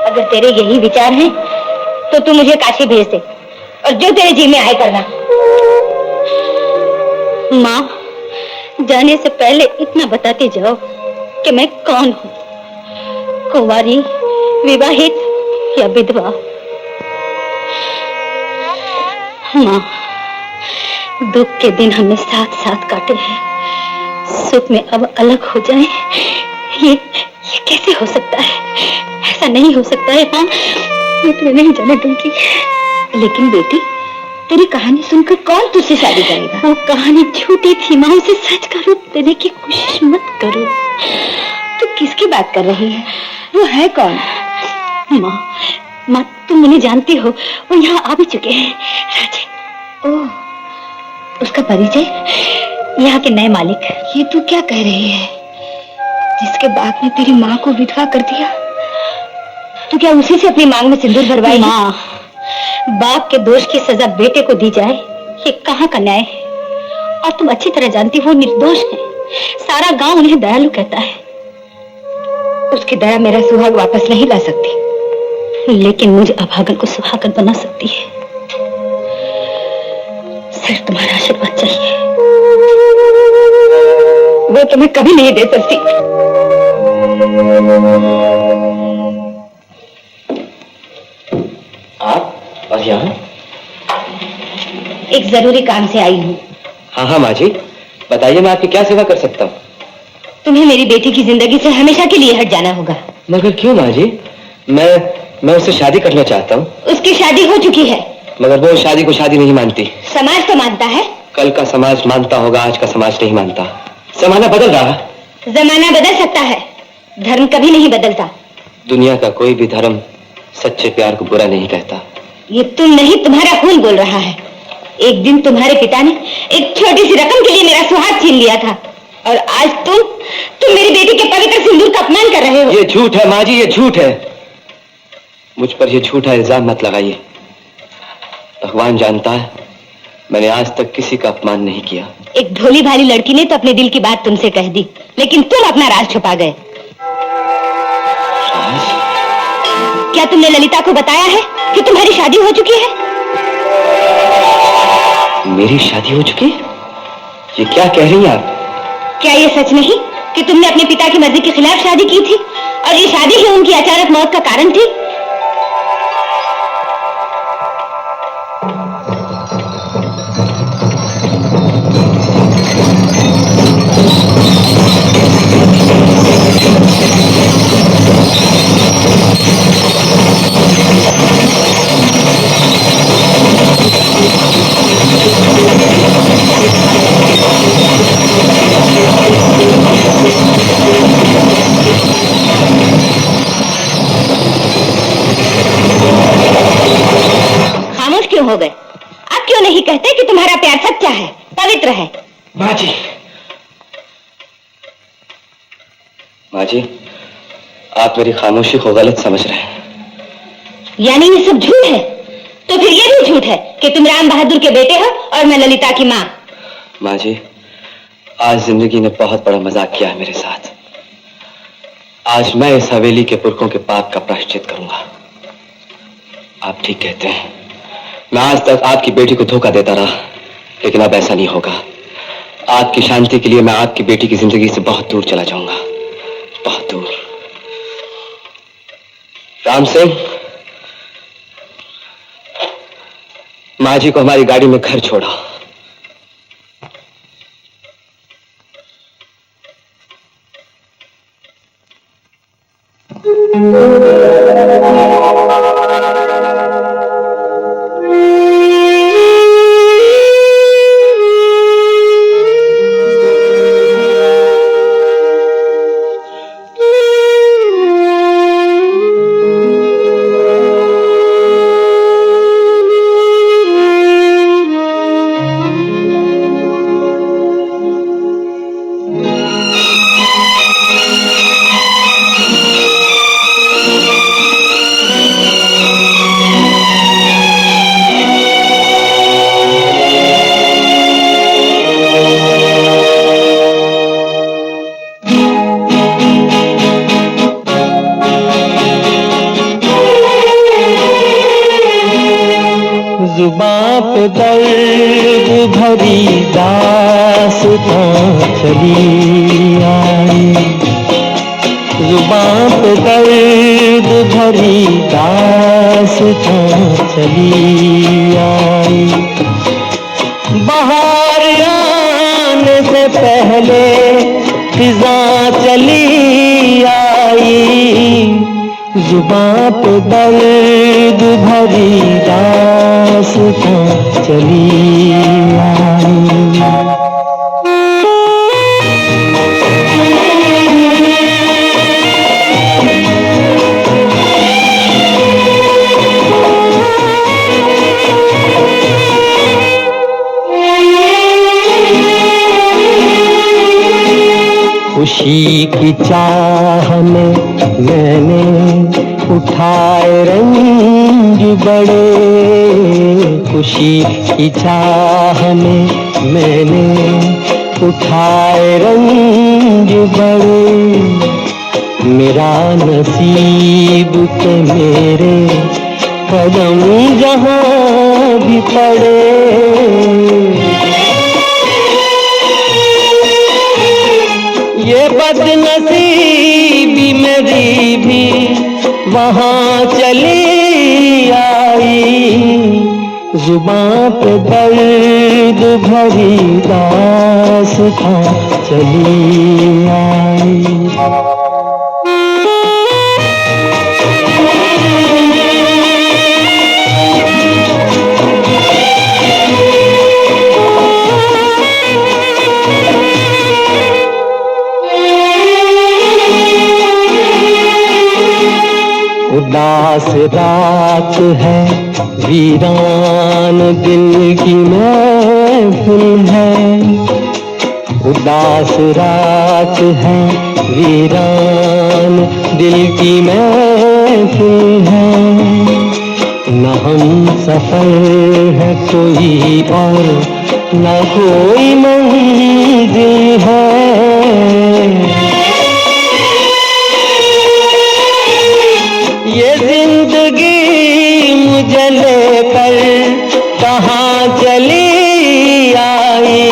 अगर तेरे यही विचार हैं, तो तू मुझे काशी भेज दे और जो तेरे जी में आए करना। माँ, जाने से पहले इतना बताते जाओ कि मैं कौन हूँ, कुंवारी, विवाहित या विधवा। माँ, दुख के दिन हमने साथ साथ काटे हैं, सुख में अब अलग हो जाएं, ये कैसे हो सकता है? ऐसा नहीं हो सकता है माँ, मैं तुम्हें नहीं जाने दूंगी। लेकिन बेटी, तेरी कहानी सुनकर कौन तुझसे शादी करेगा? वो कहानी झूठी थी माँ, उसे सच का रूप देने की कोशिश मत करो। तू किसकी बात कर रही है? वो है कौन? माँ, तुम उन्हें जानती हो, वो यहाँ आ भी चुके हैं। राजन। ओह, उसका परिचय? यहाँ के नए मालिक। ये तू क्या कह रही है? जिसके बाप ने तेरी माँ को विधवा कर दिया, तो क्या उसी से अपनी मांग में सिंदूर भरवाई? माँ, बाप के दोष की सजा बेटे को दी जाए, ये कहाँ का न्याय है? और तुम अच्छी तरह जानती हो निर्दोष है। सारा गांव उन्हें दयालु कहता है। उसकी दया मेरा सुहाग वापस नहीं ला सकती, लेकिन मुझे अभागन को सुहागन बना सकती है। सिर्फ तुम्हारा आशीर्वाद चाहिए, वो तुम्हें कभी नहीं दे सकती। आप और यहाँ? एक जरूरी काम से आई हूँ। हाँ हाँ माँ जी, बताइए, मैं आपकी क्या सेवा कर सकता हूँ? तुम्हें मेरी बेटी की जिंदगी से हमेशा के लिए हट जाना होगा। मगर क्यों माँ जी? मैं उससे शादी करना चाहता हूँ। उसकी शादी हो चुकी है। मगर वो शादी को शादी नहीं मानती। समाज तो मानता है। कल का समाज मानता होगा, आज का समाज नहीं मानता। जमाना बदल रहा है। जमाना बदल सकता है, धर्म कभी नहीं बदलता। दुनिया का कोई भी धर्म सच्चे प्यार को बुरा नहीं कहता। ये तुम नहीं, तुम्हारा खून बोल रहा है। एक दिन तुम्हारे पिता ने एक छोटी सी रकम के लिए मेरा सुहाग छीन लिया था, और आज तुम मेरी बेटी के पवित्र सिंदूर का अपमान कर रहे हो। ये झूठ है माँ जी, ये झूठ है। मुझ पर ये झूठा इल्जाम मत लगाइए। भगवान जानता है, मैंने आज तक किसी का अपमान नहीं किया। एक भोली भाली लड़की ने तो अपने दिल की बात तुमसे कह दी, लेकिन तुम अपना राज छुपा गए। क्या तुमने ललिता को बताया है कि तुम्हारी शादी हो चुकी है? मेरी शादी हो चुकी? ये क्या कह रही हैं आप? क्या ये सच नहीं कि तुमने अपने पिता की मर्जी के खिलाफ शादी की थी, और ये शादी ही उनकी अचानक मौत का कारण थी? खामोश क्यों हो गए? आप क्यों नहीं कहते कि तुम्हारा प्यार सच्चा है, पवित्र है? माँ जी, माँ जी, आप मेरी खामोशी को गलत समझ रहे हैं। यानी ये सब झूठ है? तो फिर ये भी झूठ है कि तुम राम बहादुर के बेटे हो और मैं ललिता की माँ। माँ जी, आज जिंदगी ने बहुत बड़ा मजाक किया है मेरे साथ। आज मैं इस हवेली के पुरखों के पाप का प्रायश्चित करूंगा। आप ठीक कहते हैं, मैं आज तक आपकी बेटी को धोखा देता रहा, लेकिन अब ऐसा नहीं होगा। आपकी शांति के लिए मैं आपकी बेटी की जिंदगी से बहुत दूर चला जाऊंगा, बहुत दूर। राम सिंह, माँ जी को हमारी गाड़ी में घर छोड़ा। जुबां पे दर्द भरी दास्तां चली आई, जुबां पे दर्द भरी दास्तां चली आई। बाहर आने से पहले फिजा चली आई, जुबां पे दर्द भरी दास्तां चली आई। खुशी की चाह में मैंने उठाए रंग बड़े खुशी की चाह में मैंने उठाए रंग बड़े मेरा नसीब के मेरे कदम जहाँ भी पड़े ये बदनसीबी मेरी भी वहाँ चली आई जुबां पे दर्द भरी दास्तां चली आई उदास रात है वीरान दिल की महफिल है उदास रात है वीरान दिल की महफिल है न हम सफर है कोई और न कोई मंजिल है ये जिंदगी मुझे लेकर कहाँ चली आई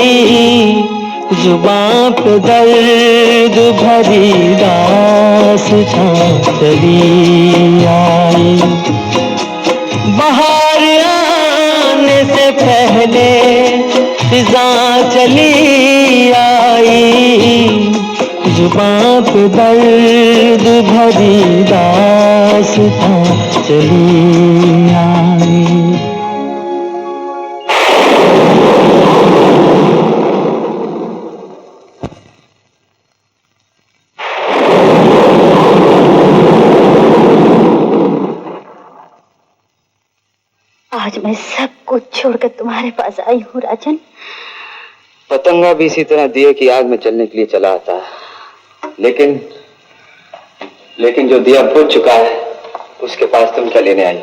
जुबां पे दर्द भरी दास्तां चली आई बाहर आने से पहले फिजां चली आई जुबां पे दर्द भरी दास्तां चली आई आज मैं सब कुछ छोड़कर तुम्हारे पास आई हूँ राजन। पतंगा भी इसी तरह दिए की आग में चलने के लिए चला आता है लेकिन जो दिया बुझ चुका है उसके पास तुम क्या लेने आई?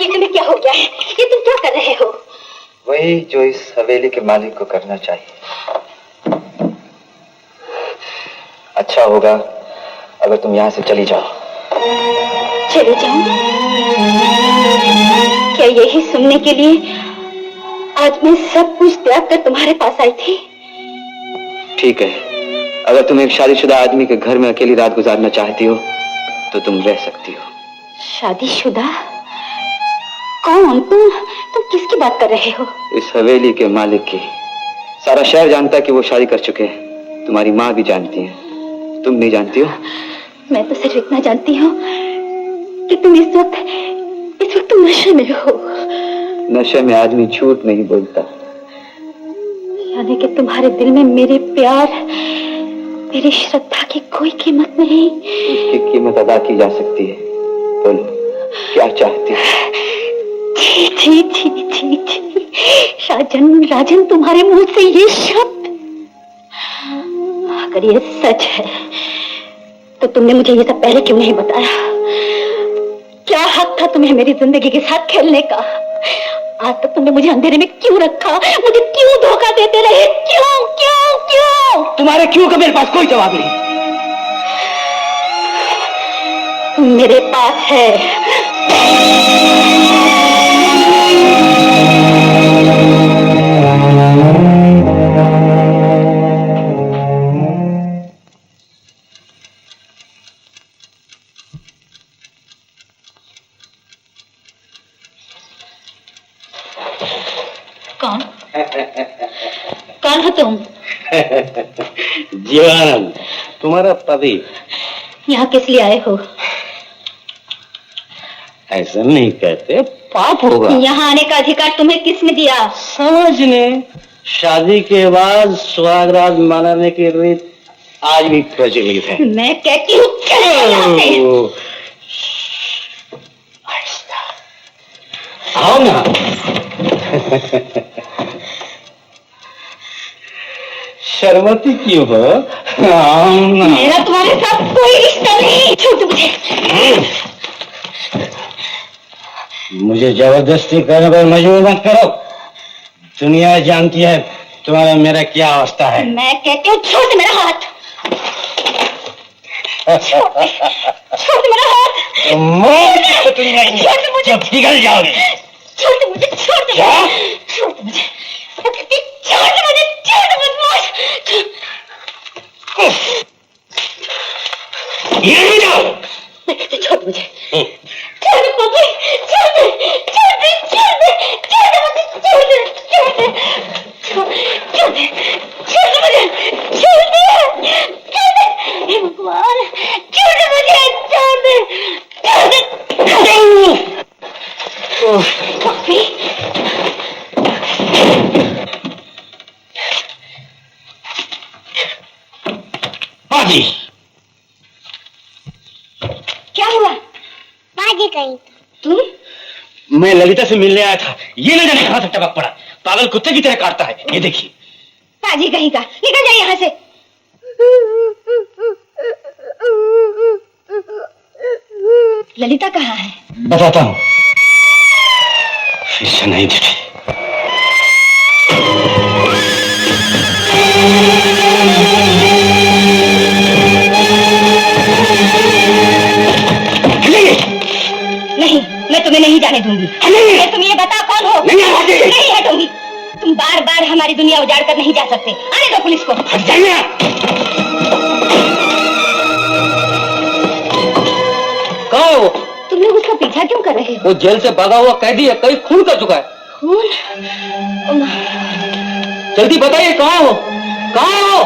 ये तुम्हें क्या हो गया है? ये तुम क्या कर रहे हो? वही जो इस हवेली के मालिक को करना चाहिए। अच्छा होगा अगर तुम यहाँ से चली जाओ। चले जाऊं? क्या यही सुनने के लिए आज मैं सब कुछ त्याग कर तुम्हारे पास आई थी? ठीक है, अगर तुम एक शादीशुदा आदमी के घर में अकेली रात गुजारना चाहती हो तो तुम रह सकती हो। शादीशुदा? कौन? तुम किसकी बात कर रहे हो? इस हवेली के मालिक की। सारा शहर जानता है कि वो शादी कर चुके हैं। तुम्हारी माँ भी जानती है, तुम नहीं जानती हो? मैं तो सिर्फ इतना जानती हूँ कि तुम इस वक्त तुम नशे में हो। नशे में आदमी झूठ नहीं बोलता। यानी कि तुम्हारे दिल में मेरे प्यार, मेरी श्रद्धा की कोई कीमत नहीं? उसकी कीमत अदा की जा सकती है। बोलो क्या चाहती हो? छी छी छी छी छी, राजन तुम्हारे मुंह से ये शब्द, अगर ये सच है तो तुमने मुझे ये सब पहले क्यों नहीं बताया? क्या हक था तुम्हें मेरी जिंदगी के साथ खेलने का? आज तक तुमने मुझे अंधेरे में क्यों रखा? मुझे क्यों धोखा देते रहे? क्यों क्यों क्यों? तुम्हारे क्यों का मेरे पास कोई जवाब नहीं। मेरे पास है। कौन? कौन हो तुम? जीवानंद, तुम्हारा पति। यहाँ किस लिए आए हो? ऐसा नहीं कहते, पाप होगा। यहाँ आने का अधिकार तुम्हें किसने दिया? समझ ने शादी के बाद सुहागरात मनाने की रीत आज भी प्रचलित है। मैं कहती हूँ आओ ना। शर्मती क्यों हो? मेरा तुम्हारे साथ कोई रिश्ता नहीं। छोड़ दो मुझे। मुझे जबरदस्ती करने पर मजबूर मत करो। दुनिया जानती है तुम्हारा मेरा क्या अवस्था है। मैं कहती हूँ छोड़ दे मेरा हाथ। छोड़ दे मेरा हाथ। तो तुम नहीं जब पिघल जाओगे। छोड़ दे मुझे। छोड़ दे। छोड़ दे मुझे। छोड़ दे मुझे। छोड़ दे बदमाश। ये नहीं जाओ। छोड़ दे मुझे। छोड़ दे पप्पी। छोड़ दे। छोड़ दे। छोड़ दे। छोड़ दे मुझे। छोड़ दे। छोड़ दे। छोड़ दे। छोड़ दे मुझे। छोड़ दे। छोड़ दे। हे भगवान। छोड़ दे मुझे। छोड़ दे। छोड़ दे। पप्पी। बाजी। क्या हुआ? बाजी कहीं तुम? मैं ललिता से मिलने आया था। ये न जाने कहां से टपक पड़ा। पागल कुत्ते की तरह काटता है। ये देखिए। बाजी कहीं का। निकल जाए यहाँ से। ललिता कहाँ है? बताता हूँ। फिर से नहीं दिखी। नहीं, मैं तुम्हें नहीं जाने दूंगी। मैं तुम ये बता कौन हो? नहीं हटूंगी। तुम बार बार हमारी दुनिया उजाड़ कर नहीं जा सकते। आने दो पुलिस को। हट जाइए। कहाँ है वो? तुम लोग उसका पीछा क्यों कर रहे हो? वो जेल से भागा हुआ कैदी है, कहीं खून कर चुका है। खून? जल्दी बताइए कहाँ हो? कहाँ है वो?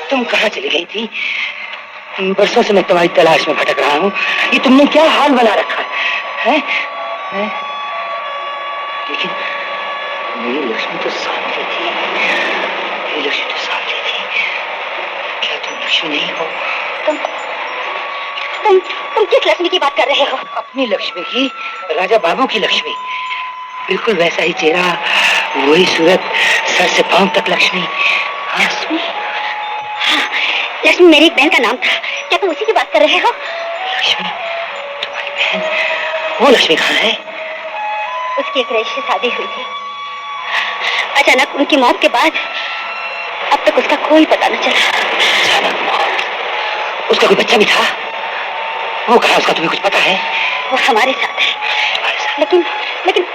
तुम कहाँ चली गई थी? बरसों से मैं तुम्हारी तलाश में भटक रहा हूँ। ये तुमने क्या हाल बना रखा है? हैं? लेकिन मेरी लक्ष्मी तो सामने थी। मेरी लक्ष्मी तो सामने थी। क्या तुम लक्ष्मी नहीं हो? तुम किस लक्ष्मी की बात कर रहे हो? अपनी लक्ष्मी की, राजा बाबू की लक्ष्मी। बिल्कुल वैसा ही चेहरा, वही सूरत, सर से पांव तक लक्ष्मी। लक्ष्मी? हाँ, लक्ष्मी मेरी एक बहन का नाम था। क्या तुम उसी की बात कर रहे हो? लक्ष्मी तुम्हारी बहन? वो लक्ष्मी कहाँ है? उसकी एक रईस से शादी हुई थी। अचानक उनकी मौत के बाद अब तक उसका कोई पता न चला। अचानक मौत? उसका कोई बच्चा भी था? वो कहाँ? उसका तुम्हें कुछ पता है? वो हमारे साथ है। लेकिन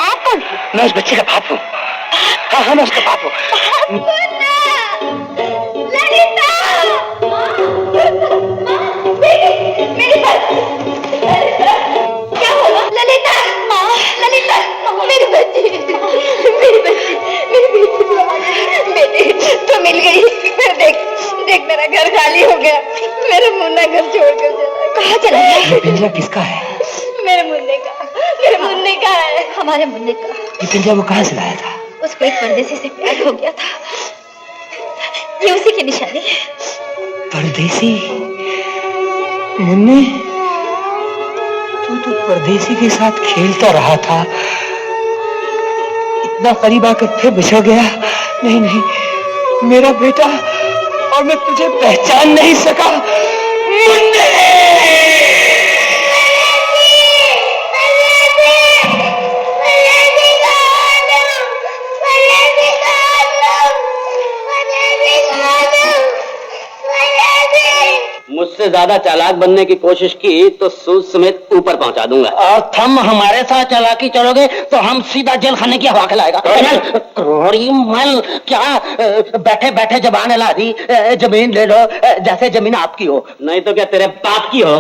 आप कौन हैं? मैं उस बच्चे का बाप हूँ। हाँ, मैं उसका बाप हूँ। ललिता! मेरी बात! क्या हुआ? ललिता! ललिता! मेरी बच्ची! मेरी बच्ची! मेरी बेटी तो मिल गई। देख मेरा घर खाली हो गया। मेरा मुन्ना घर छोड़कर चला। कहाँ चला गया? ये पिंजरा किसका है? मेरे मुन्ने का है। हमारे मुन्ने का। ये पिंजरा वो कहाँ से लाया था? उसको एक परदेसी से प्यार हो गया था। ये उसी की निशानी है। परदेसी? मुन्ने, तू तो परदेसी के साथ खेलता रहा था, इतना करीब आकर फिर बिछड़ गया। नहीं, मेरा बेटा, और मैं तुझे पहचान नहीं सका। मुन्ने! मुझसे ज्यादा चालाक बनने की कोशिश की तो सूद समेत ऊपर पहुंचा दूंगा। और तुम हमारे साथ चालाकी चलोगे तो हम सीधा जेल खाने की हवा खिलाएगा। मल क्या बैठे बैठे जबान हिला दी, जमीन ले लो जैसे जमीन आपकी हो। नहीं तो क्या तेरे बाप की हो।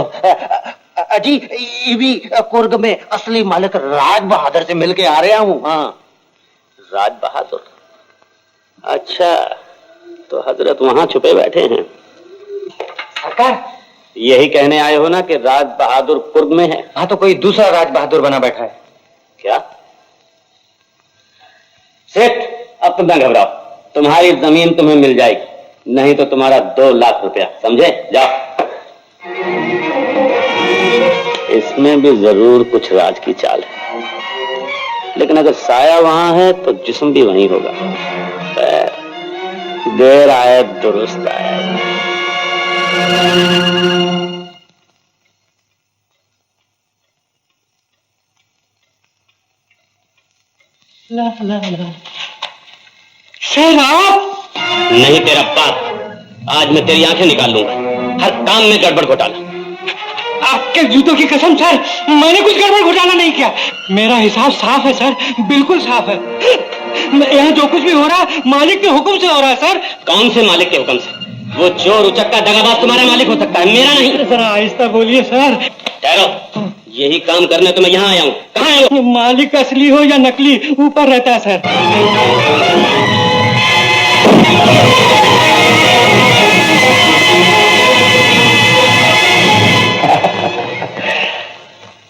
अजी ईवी कुर्ग में असली मालिक राज बहादुर से मिलके आ रहा हूँ। हाँ, राज बहादुर। अच्छा, तो हजरत वहां छुपे बैठे हैं। सरकार, यही कहने आए हो ना कि राज बहादुर कुर्ग में है? हाँ, तो कोई दूसरा राज बहादुर बना बैठा है क्या? सेठ, अब तुम ना घबराओ, तुम्हारी जमीन तुम्हें मिल जाएगी, नहीं तो तुम्हारा 2 लाख रुपया, समझे? जाओ। इसमें भी जरूर कुछ राज की चाल है, लेकिन अगर साया वहां है तो जिस्म भी वहीं होगा। देर आए दुरुस्त आए। सर आप? नहीं तेरा बाप, आज मैं तेरी आंखें निकाल लूंगा। हर काम में गड़बड़ घोटाला। आपके जूतों की कसम सर, मैंने कुछ गड़बड़ घोटाला नहीं किया। मेरा हिसाब साफ है सर, बिल्कुल साफ है। यहाँ जो कुछ भी हो रहा है मालिक के हुक्म से हो रहा है सर। कौन से मालिक के हुक्म से? वो चोर उचक्का दगाबाज तुम्हारा मालिक हो सकता है, मेरा नहीं। जरा आहिस्ता बोलिए सर। ठहरो, यही काम करने तो मैं यहाँ आया हूँ। कहाँ है वो? मालिक असली हो या नकली, ऊपर रहता है सर।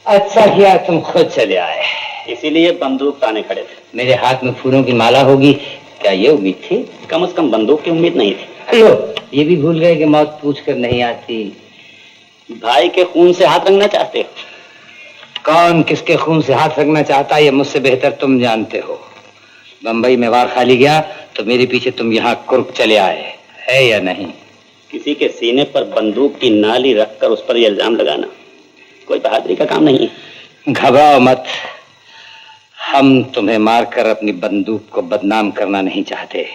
अच्छा किया तुम खुद चले आए, इसीलिए बंदूक ताने खड़े थे। मेरे हाथ में फूलों की माला होगी, क्या ये उम्मीद थी? कम से कम बंदूक की उम्मीद नहीं थी। लो, ये भी भूल गए कि मौत पूछ कर नहीं आती। भाई के खून से हाथ रंगना चाहते हो? कौन किसके खून से हाथ रखना चाहता है ये मुझसे बेहतर तुम जानते हो। बंबई में वार खाली गया तो मेरे पीछे तुम यहाँ कुर्क चले आए, है या नहीं? किसी के सीने पर बंदूक की नाली रखकर उस पर यह इल्जाम लगाना कोई बहादुरी का काम नहीं है। घबराओ मत, हम तुम्हें मारकर अपनी बंदूक को बदनाम करना नहीं चाहते।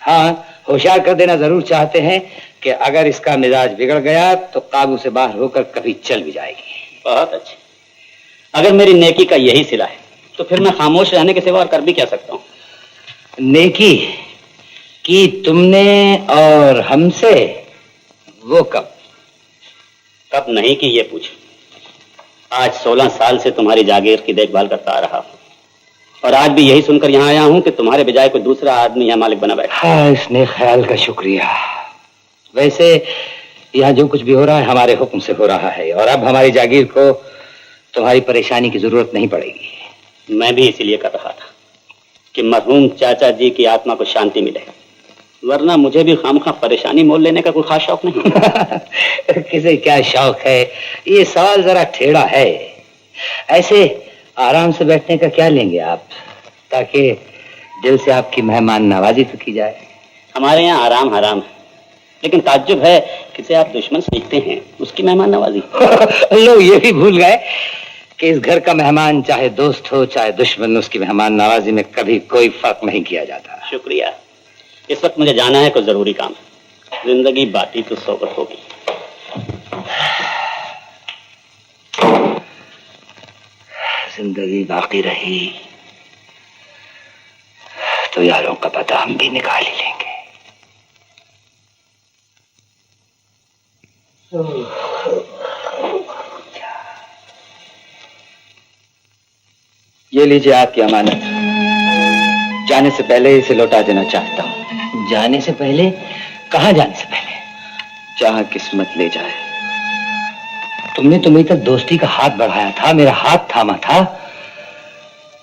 हाँ, होशियार कर देना जरूर चाहते हैं कि अगर इसका मिजाज बिगड़ गया तो काबू से बाहर होकर कभी चल भी जाएगी। बहुत अच्छे। अगर मेरी नेकी का यही सिला है तो फिर मैं खामोश रहने के सिवा और कर भी क्या सकता हूँ? नेकी की तुमने और हमसे? वो कब? कब नहीं कि ये पूछ। आज 16 साल से तुम्हारी जागीर की देखभाल करता आ रहा हूँ, और आज भी यही सुनकर यहाँ आया हूँ कि तुम्हारे बजाय कोई दूसरा आदमी यहाँ मालिक बना बैठा। हाँ, इसने ख्याल का शुक्रिया। वैसे यहाँ जो कुछ भी हो रहा है हमारे हुक्म से हो रहा है, और अब हमारी जागीर को तुम्हारी परेशानी की जरूरत नहीं पड़ेगी। मैं भी इसीलिए कर रहा था कि मरहूम चाचा जी की आत्मा को शांति मिले, वरना मुझे भी खामखा परेशानी मोल लेने का कोई खास शौक नहीं। किसे क्या शौक है, ये सवाल जरा टेढ़ा है। ऐसे आराम से बैठने का क्या लेंगे आप, ताकि दिल से आपकी मेहमान नवाजी तो की जाए। हमारे यहाँ आराम हराम है, लेकिन ताज्जुब है किसे आप दुश्मन समझते हैं उसकी मेहमान नवाजी। लोग ये भी भूल गए कि इस घर का मेहमान चाहे दोस्त हो चाहे दुश्मन, उसकी मेहमान नवाजी में कभी कोई फर्क नहीं किया जाता। शुक्रिया। इस वक्त मुझे जाना है, कोई जरूरी काम है। जिंदगी बाकी तो सोबत होगी। जिंदगी बाकी रही तो यारों का पता हम भी निकाल ही लेंगे। ये लीजिए आपकी अमानत, जाने से पहले इसे लौटा देना चाहता हूँ। जाने से पहले? कहाँ जाने से पहले? जहाँ किस्मत ले जाए। तुमने तो मेरी तक दोस्ती का हाथ बढ़ाया था, मेरा हाथ थामा था।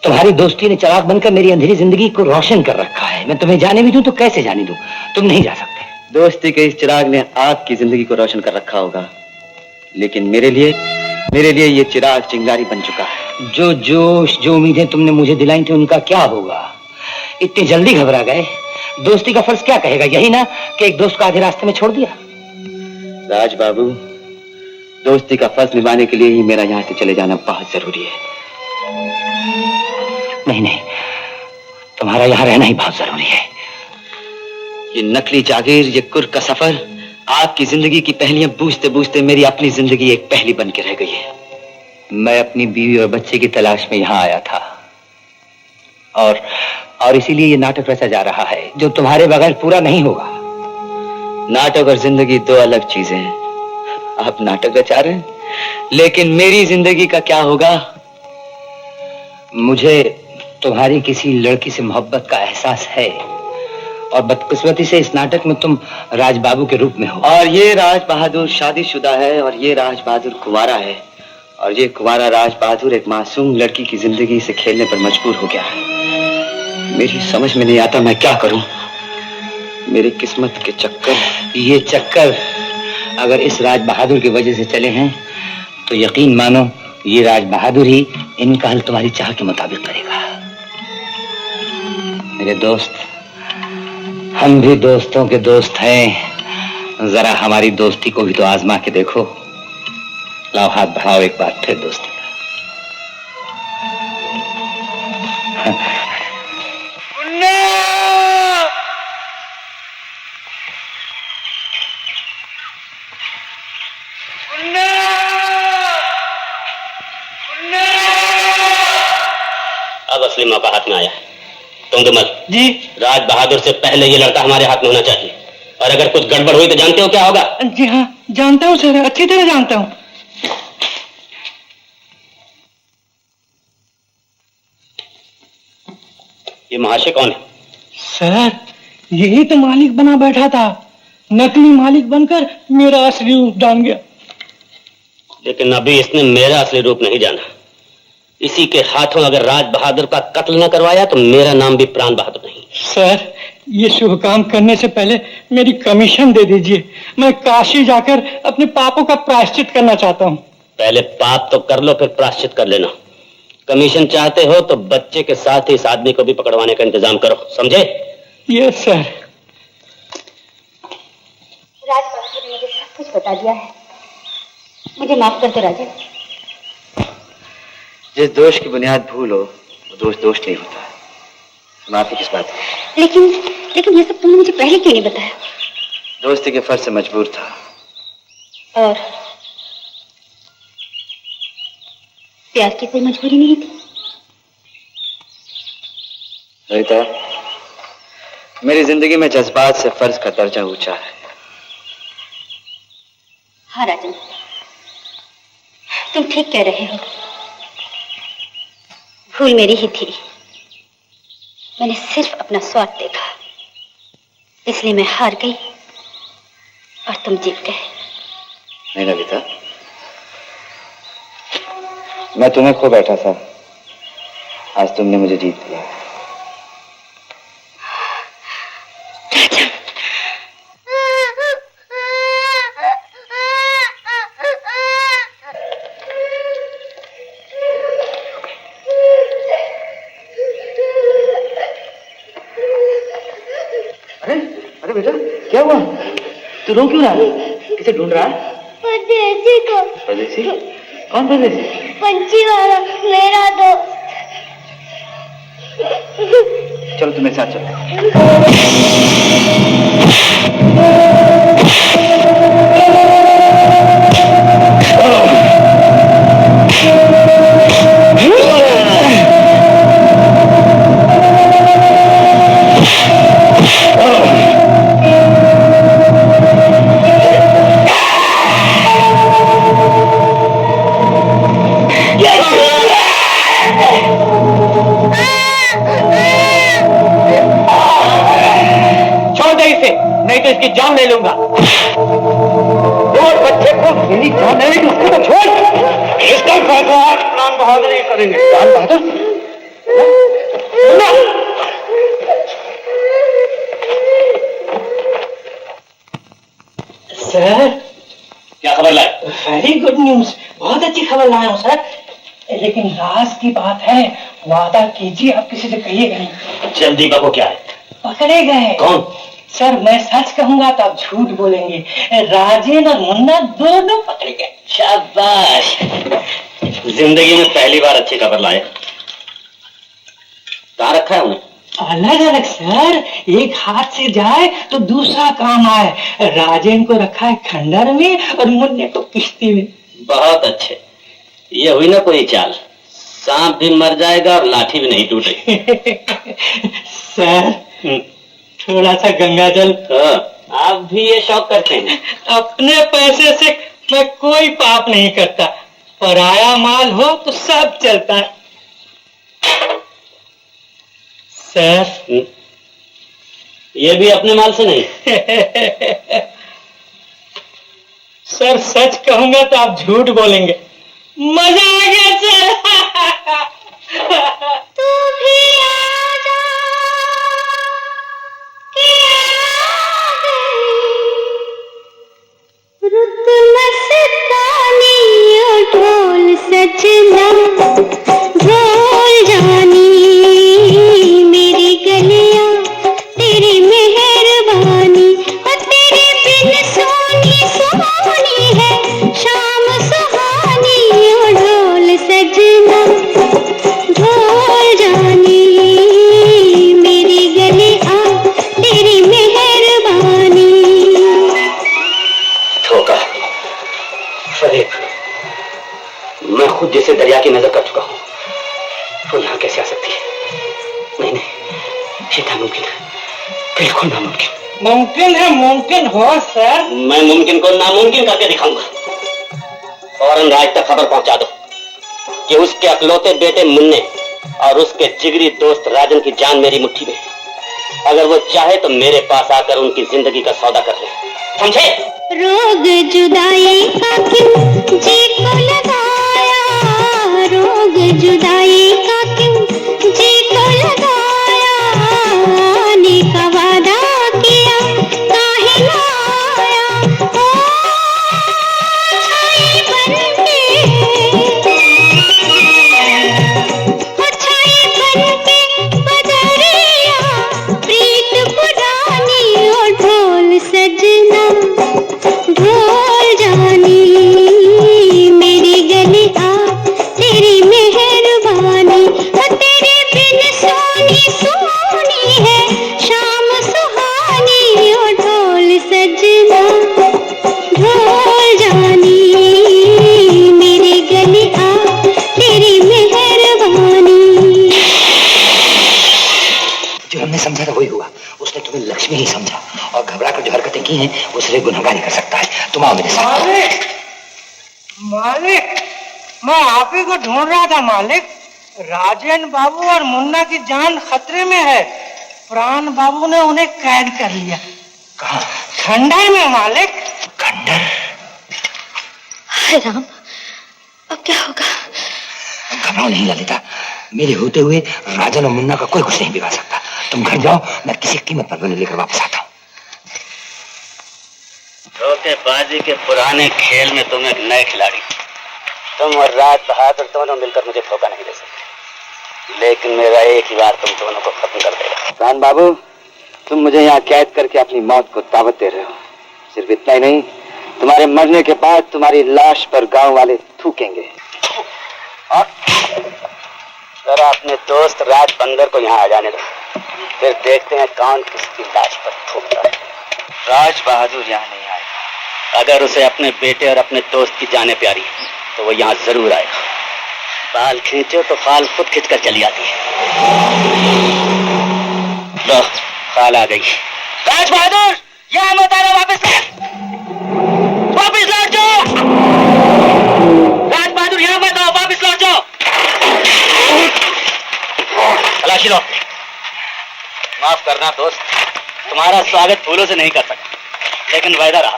तुम्हारी दोस्ती ने चिराग बनकर मेरी अंधेरी जिंदगी को रोशन कर रखा है। मैं तुम्हें जाने भी दूं तो कैसे जाने दूं? तुम नहीं जा सकते। दोस्ती के इस चिराग ने आपकी जिंदगी को रोशन कर रखा होगा, लेकिन मेरे लिए ये चिराग चिंगारी बन चुका है। जो जोश जो उम्मीदें तुमने मुझे दिलाई थी उनका क्या होगा? इतनी जल्दी घबरा गए? दोस्ती का फर्ज क्या कहेगा, यही ना कि एक दोस्त को आधे रास्ते में छोड़ दिया? राज बाबू, दोस्ती का फर्ज निभाने के लिए ही मेरा यहाँ से चले जाना बहुत जरूरी है। नहीं, तुम्हारा यहाँ रहना ही बहुत जरूरी है। ये नकली जागीर, ये कुर्क का सफर आपकी जिंदगी की पहलियां बूझते बूझते मेरी अपनी जिंदगी एक पहली बन के रह गई है। मैं अपनी बीवी और बच्चे की तलाश में यहाँ आया था और इसीलिए ये नाटक रचा जा रहा है जो तुम्हारे बगैर पूरा नहीं होगा। नाटक और जिंदगी दो अलग चीजें हैं। आप नाटक रचा रहे हैं, लेकिन मेरी जिंदगी का क्या होगा? मुझे तुम्हारी किसी लड़की से मोहब्बत का एहसास है और बदकिस्मती से इस नाटक में तुम राज बाबू के रूप में हो। और ये राज बहादुर शादीशुदा है और ये राज बहादुर कुंवारा है और ये कुंवारा राज बहादुर एक मासूम लड़की की जिंदगी से खेलने पर मजबूर हो गया है। मेरी समझ में नहीं आता मैं क्या करूं। मेरी किस्मत के चक्कर, ये चक्कर अगर इस राज बहादुर की वजह से चले हैं तो यकीन मानो ये राज बहादुर ही इनका हल तुम्हारी चाह के मुताबिक करेगा। मेरे दोस्त, हम भी दोस्तों के दोस्त हैं, जरा हमारी दोस्ती को भी तो आजमा के देखो। लाओ हाथ बढ़ाओ एक बार फिर दोस्ती का। अब असली मौका हाथ में आया है। तुंगमल जी। राज बहादुर से पहले ये लड़का हमारे हाथ में होना चाहिए, और अगर कुछ गड़बड़ हुई तो जानते हो क्या होगा? जी हाँ, जानता हूँ सर, अच्छी तरह जानता हूँ। ये महाशय कौन है? सर, यही तो मालिक बना बैठा था, नकली मालिक बनकर मेरा असली रूप जान गया। लेकिन अभी इसने मेरा असली रूप नहीं जाना। इसी के हाथों अगर राज बहादुर का कत्ल न करवाया तो मेरा नाम भी प्राण बहादुर नहीं। सर, ये शुभ काम करने से पहले मेरी कमीशन दे दीजिए। मैं काशी जाकर अपने पापों का प्रायश्चित करना चाहता हूँ। पहले पाप तो कर लो, फिर प्रायश्चित कर लेना। कमीशन चाहते हो तो बच्चे के साथ ही इस आदमी को भी पकड़वाने का इंतजाम करो, समझे? Yes sir. राज बहादुर ने मुझे सब कुछ बता दिया है, मुझे माफ कर दो राजन। जिस दोष की बुनियाद भूल हो वो दोष दोष नहीं होता। माफी किस बात की? लेकिन ये सब तुमने मुझे पहले क्यों नहीं बताया? दोस्ती के फर्ज से मजबूर था। और प्यार की कोई मजबूरी नहीं थी? ललिता, मेरी जिंदगी में जज्बात से फर्ज का दर्जा ऊंचा है। हाँ राजन, तुम ठीक कह रहे हो। भूल मेरी ही थी। मैंने सिर्फ अपना स्वार्थ देखा, इसलिए मैं हार गई और तुम जीत गए। नहीं ललिता, मैं तुम्हें खो बैठा था, आज तुमने मुझे जीत लिया। अरे बेटा, क्या हुआ? तू रो क्यों रहा है? किसे ढूंढ रहा है? परदेसी को। परदेसी? कौन परदेसी? पंछी वाला, मेरा दोस्त। चलो तुम्हें साथ चलो। नहीं तो इसकी जान ले लूंगा। और बच्चे को मेरी जान ले लेगी, उसको तो छोड़। इसका फैसला प्राण बहादुर ही करेंगे। प्राण बहादुर? सर, क्या खबर लाए? वेरी गुड न्यूज, बहुत अच्छी खबर लाया हूँ सर। लेकिन राज की बात है, वादा कीजिए आप किसी से कहिएगा नहीं। जल्दी बाबू, क्या है? पकड़े गए। कौन? सर, मैं सच कहूंगा तो आप झूठ बोलेंगे। राजेन और मुन्ना दोनों पकड़े गए। शाबाश, जिंदगी में पहली बार अच्छी खबर लाए। कहाँ रखा है उन्हें? अलग अलग सर, एक हाथ से जाए तो दूसरा काम आए। राजेन को रखा है खंडर में और मुन्ने को किश्ती में। बहुत अच्छे, ये हुई ना कोई चाल। सांप भी मर जाएगा और लाठी भी नहीं टूटेगी। सर थोड़ा सा गंगा जल। आप भी ये शौक करते हैं? अपने पैसे से मैं कोई पाप नहीं करता, पराया माल हो तो सब चलता है। सर ये भी अपने माल से नहीं? सर सच कहूंगा तो आप झूठ बोलेंगे। मजा आ गया सर। तू भी आजा कि आ गई रुत मस्तानी ओ ढोल सजना ढोल जानी मेरी गलियां तेरी मेहरबानी और तेरे बिन सोनी सोनी है शाम सुहानी ओ ढोल सजना ढोल जानी मेरी गलियां तेरी मेहरबानी। धोखा, फरेब। मैं खुद जिसे दरिया की नजर कर चुका हूँ, वो यहाँ कैसे आ सकती है? नहीं नहीं, ये नामुमकिन है, बिल्कुल नामुमकिन। मुमकिन है, मुमकिन हो सर। मैं मुमकिन को नामुमकिन करके दिखाऊंगा। फौरन राज तक खबर पहुंचा दो कि उसके अकलौते बेटे मुन्ने और उसके जिगरी दोस्त राजन की जान मेरी मुट्ठी में है। अगर वो चाहे तो मेरे पास आकर उनकी जिंदगी का सौदा कर ले, समझे? रोग जुदाई का क्यों जी को लगाया, रोग जुदाई का क्यों जी को लगाया, आने का वादा किया काहे ना आया, ओ छाई बनके बदरिया प्रीत पुरानी ओ ढोल सजना ढोल जानी मेरी गलियां तेरी मेहरबानी और तेरे बिन सोनी सोनी है शाम सुहानी ओ ढोल सजना ढोल जानी मेरी गलियां तेरी मेहरबानी। जो हमने समझा था वही हुआ। उसने तुम्हें लक्ष्मी ही समझा और घबरा कर जो हरकतें की हैं वो सिर्फ गुनहगार ही कर सकता है। तुम आओ मेरे साथ। मालिक, मालिक, मैं आप ही को ढूंढ रहा था मालिक। राजेन बाबू और मुन्ना की जान खतरे में है। प्राण बाबू ने उन्हें कैद कर लिया। कहाँ? खंडर में मालिक। खंडर? हाय राम, अब क्या होगा? घबराओ नहीं ललिता, मेरे होते हुए राजन और मुन्ना का कोई कुछ नहीं बिगाड़ सकता। तुम घर जाओ, मैं किसी कीमत पर लेकर वापस आता हूँ। धोखेबाजी के पुराने खेल में तुम एक नए खिलाड़ी। तुम और राज बहादुर दोनों मिलकर मुझे धोखा नहीं दे सकते, लेकिन मेरा एक ही बार तुम दोनों को खत्म कर देगा। प्राण बाबू, तुम मुझे यहाँ कैद करके अपनी मौत को दावत दे रहे हो। सिर्फ इतना ही नहीं, तुम्हारे मरने के बाद तुम्हारी लाश पर गांव वाले थूकेंगे। और जरा अपने दोस्त राज बंदर को यहाँ आ जाने दो, फिर देखते हैं कौन किसकी लाश पर थूकता है। राज बहादुर यहाँ नहीं आएगा। अगर उसे अपने बेटे और अपने दोस्त की जाने प्यारी तो वो यहाँ जरूर आएगा। बाल खींचो तो खाल खुद खींचकर चली आती है। लो, खाल आ गई। राज बहादुर, यहाँ मत आना, वापस लौट जाओ। राज बहादुर, यहाँ मत आओ, वापस लौट जाओ। तलाशी लो। माफ करना दोस्त, तुम्हारा स्वागत फूलों से नहीं कर सका, लेकिन वायदा रहा,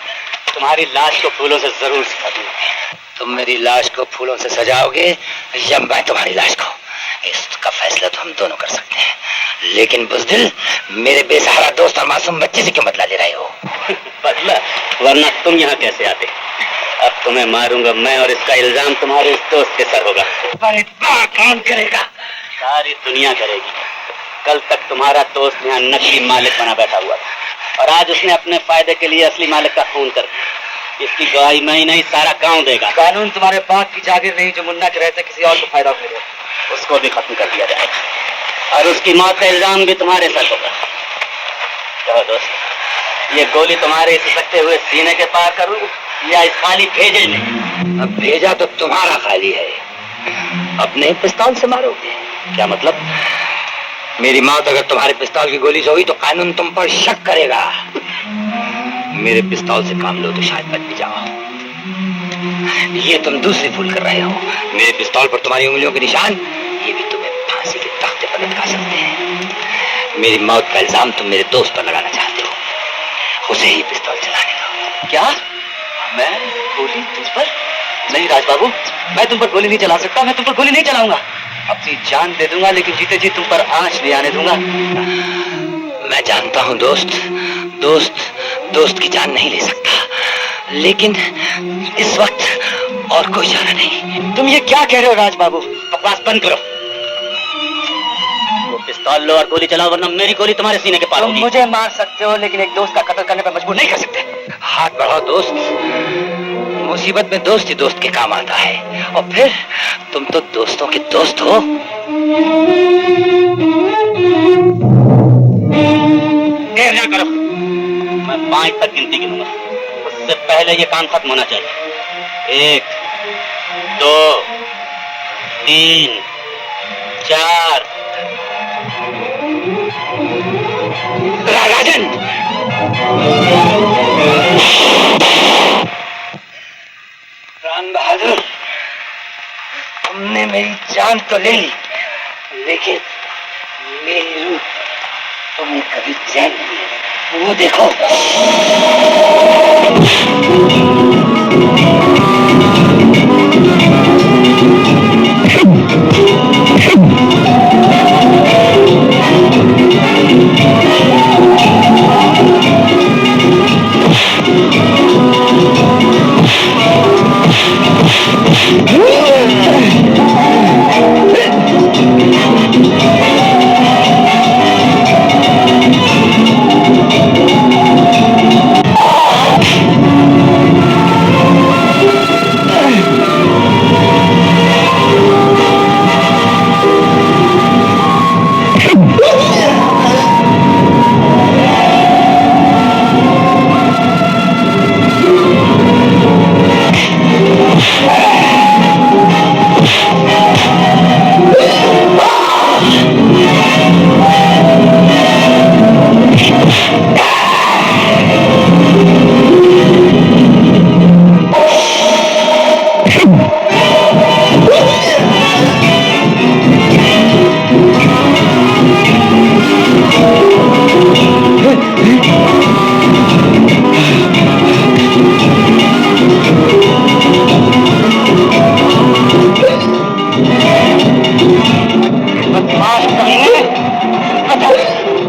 तुम्हारी लाश को फूलों से जरूर सजा दूंगा। तुम मेरी लाश को फूलों से सजाओगे या मैं तुम्हारी लाश को, इसका फैसला तो हम दोनों कर सकते हैं। लेकिन बुज़दिल, मेरे बेसहारा दोस्त और मासूम बच्चे से क्यों बदला ले रहे हो? बदला? वरना तुम यहाँ कैसे आते? अब तुम्हें मारूंगा मैं और इसका इल्जाम तुम्हारे इस दोस्त के सर होगा। पर इतना कौन करेगा? सारी दुनिया करेगी। कल तक तुम्हारा दोस्त यहाँ नकली मालिक बना बैठा हुआ था और आज उसने अपने फायदे के लिए असली मालिक का खून कर दिया। इसकी गवाही मैं ही नहीं, सारा गांव देगा। कानून तुम्हारे बाप की जागीर नहीं जो मुन्ना के रहते किसी और को फायदा मिले। उसको भी खत्म कर दिया जाएगा। और उसकी मौत का इल्जाम भी तुम्हारे सर होगा। कहो दोस्त, ये गोली तुम्हारे इस सकते हुए सीने के पार करूं या इस खाली भेजे में? अब भेजा तो तुम्हारा खाली है, अपने पिस्तौल से मारोगे। क्या मतलब? मेरी मौत अगर तुम्हारे पिस्तौल की गोली से हुई तो कानून तुम पर शक करेगा। मेरे पिस्तौल से काम लो तो शायद बच भी जाओ। ये तुम दूसरी भूल कर रहे हो। मेरे पिस्तौल पर तुम्हारी उंगलियों के निशान, ये भी तुम्हें फांसी के तख्ते पर लटका सकते हैं। मेरी मौत का इल्जाम तुम मेरे दोस्त पर लगाना चाहते हो, उसे ही पिस्तौल चलाने दो। क्या? मैं गोली तुझ पर? नहीं राज बाबू, मैं तुम पर गोली नहीं चला सकता। मैं तुम पर गोली नहीं चलाऊंगा। अपनी जान दे दूंगा, लेकिन जीते जी तुम पर आंच नहीं आने दूंगा। मैं जानता हूं दोस्त, दोस्त की जान नहीं ले सकता, लेकिन इस वक्त और कोई चारा नहीं। तुम ये क्या कह रहे हो राज बाबू? बकवास बंद करो। वो पिस्तौल लो और गोली चलाओ, वरना मेरी गोली तुम्हारे सीने के पार तुम होगी। मुझे मार सकते हो, लेकिन एक दोस्त का कत्ल करने पर मजबूर नहीं कर सकते। हाथ बढ़ाओ दोस्त, मुसीबत में दोस्त ही दोस्त के काम आता है। और फिर तुम तो दोस्तों के दोस्त हो। देर ना करो, मैं 5 तक गिनती गिनूंगा, उससे पहले ये काम खत्म होना चाहिए। 1 2 3 4। राजन, राम बहादुर, तुमने मेरी जान तो ले ली, लेकिन मेरी रूह तुम्हें कभी चैन नहीं है। वो देखो।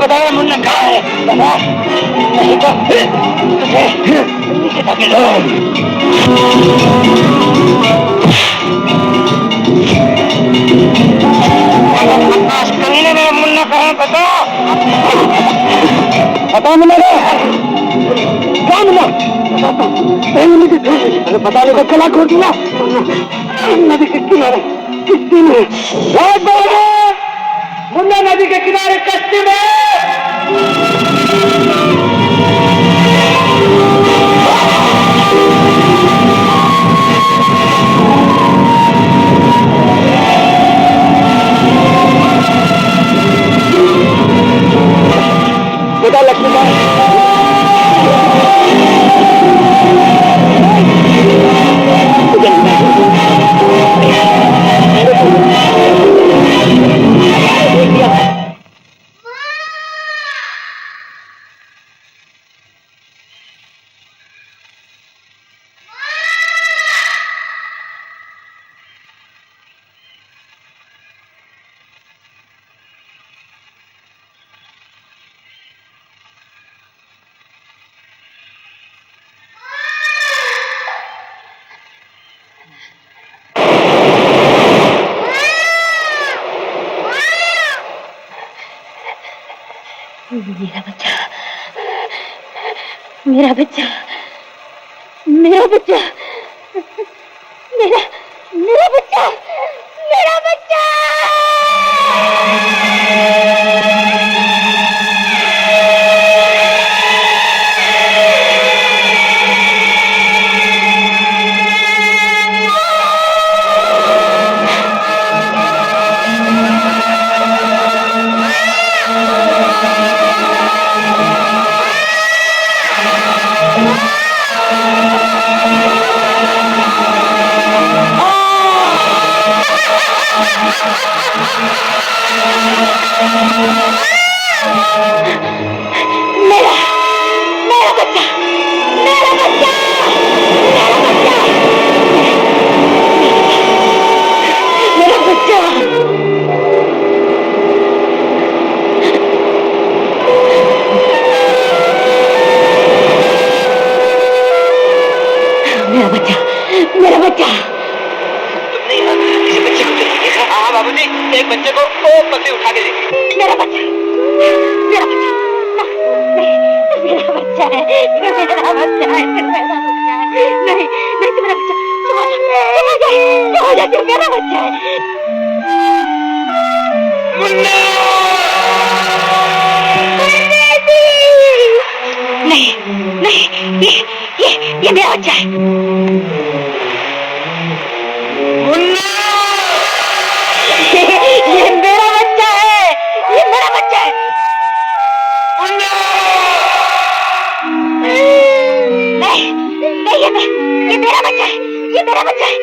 बता मुन्ना कहाँ है? बता, नहीं तो तुझे नीचे धकेल कमीने में मुन्ना कहाँ है? बता, बता मुन्ना क्या मुन्ना? अरे बता नहीं तो गला खोल दूंगा। नदी के किनारे किश्ती में। मुन्ना नदी के किनारे कश्ती में। बेटा लक्ष्मीकांत, मेरा बच्चा, मेरा बच्चा, मेरा बच्चा, मेरा मेरा बच्चा, मेरा बच्चा। मेरा मेरा बच्चा, मेरा बच्चा, मेरा बच्चा, मेरा बच्चा। मेरा बच्चा, मेरा बच्चा। तुमने किसी बच्चे को देखा? हाँ बाबूजी, एक बच्चे को पत्ते उठा के देखी। मेरा बच्चा, मेरा बच्चा, मेरा बच्चा है, मेरा बच्चा है, मेरा बच्चा है। नहीं नहीं, मेरा बच्चा, चुप हो जा, मेरा बच्चा है। मुन्ना! नहीं नहीं, ये मेरा बच्चा है। मुन्ना! ये मेरा बच्चा है, ये मेरा बच्चा है। मुन्ना! नहीं नहीं, ये मेरा बच्चा है, ये मेरा बच्चा है,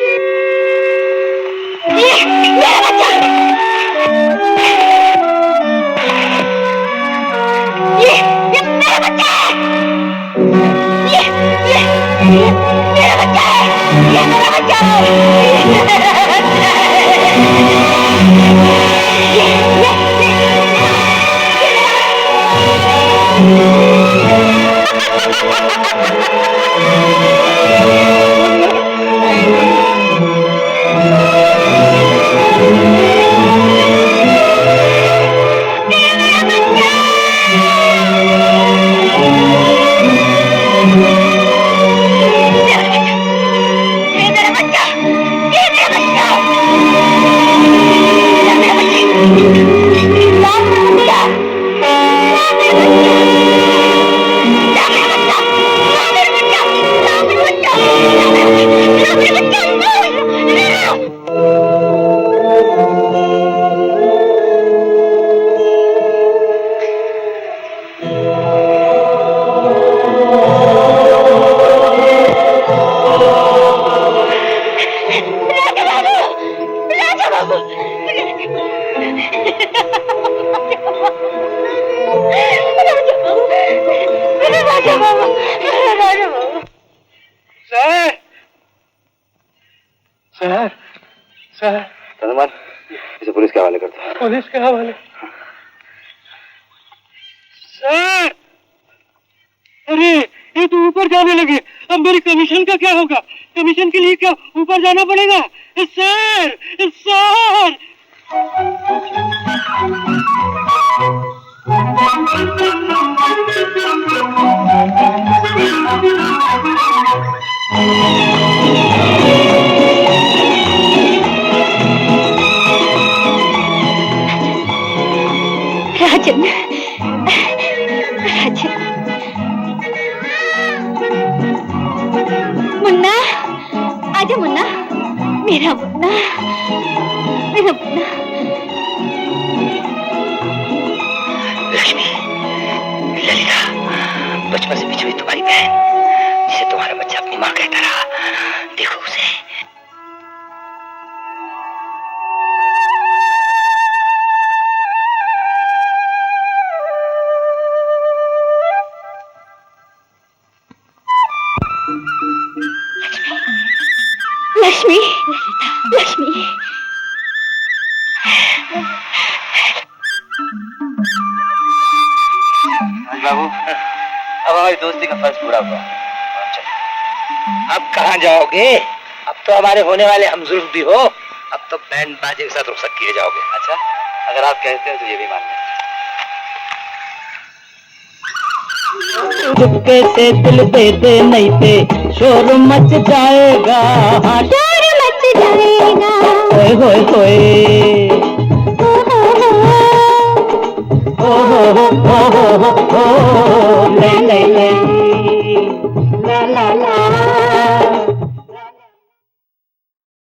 ये मेरा बच्चा है, ये मेरा बच्चा है, ये मेरा बच्चा है, ये मेरा बच्चा है, ये मेरा बच्चा है। सर, सर, धनमान, इसे पुलिस के हवाले करते हैं। पुलिस के हवाले? सर, अरे ये तो ऊपर जाने लगे। अब मेरी कमीशन का क्या होगा? कमीशन के लिए क्या ऊपर जाना पड़ेगा? Sir, sir. राजन, राजन, मुन्ना, आजा मुन्ना, मेरा मुन्ना, मेरा मुन्ना। लक्ष्मी, ललिता, बचपन से बिछड़ी तुम्हारी बहन, जिसे तुम्हारा बच्चा अपनी माँ कहता रहा, देखो उसे। लक्ष्मी, लक्ष्मी, बाबू, अब हमारी दोस्ती का फर्ज पूरा हुआ। अब कहाँ जाओगे? अब तो हमारे होने वाले हमजुल्फ भी हो। अब तो बैंड बाजे के साथ रुखसत किए जाओगे। अच्छा, अगर आप कहते हैं तो ये भी मान लें। चुपके से दिल दे दे, नहीं ते शोर मच जाएगा, शोर मच जाएगा। होए होए होए, ओ हो हो हो हो हो, ले ले ले।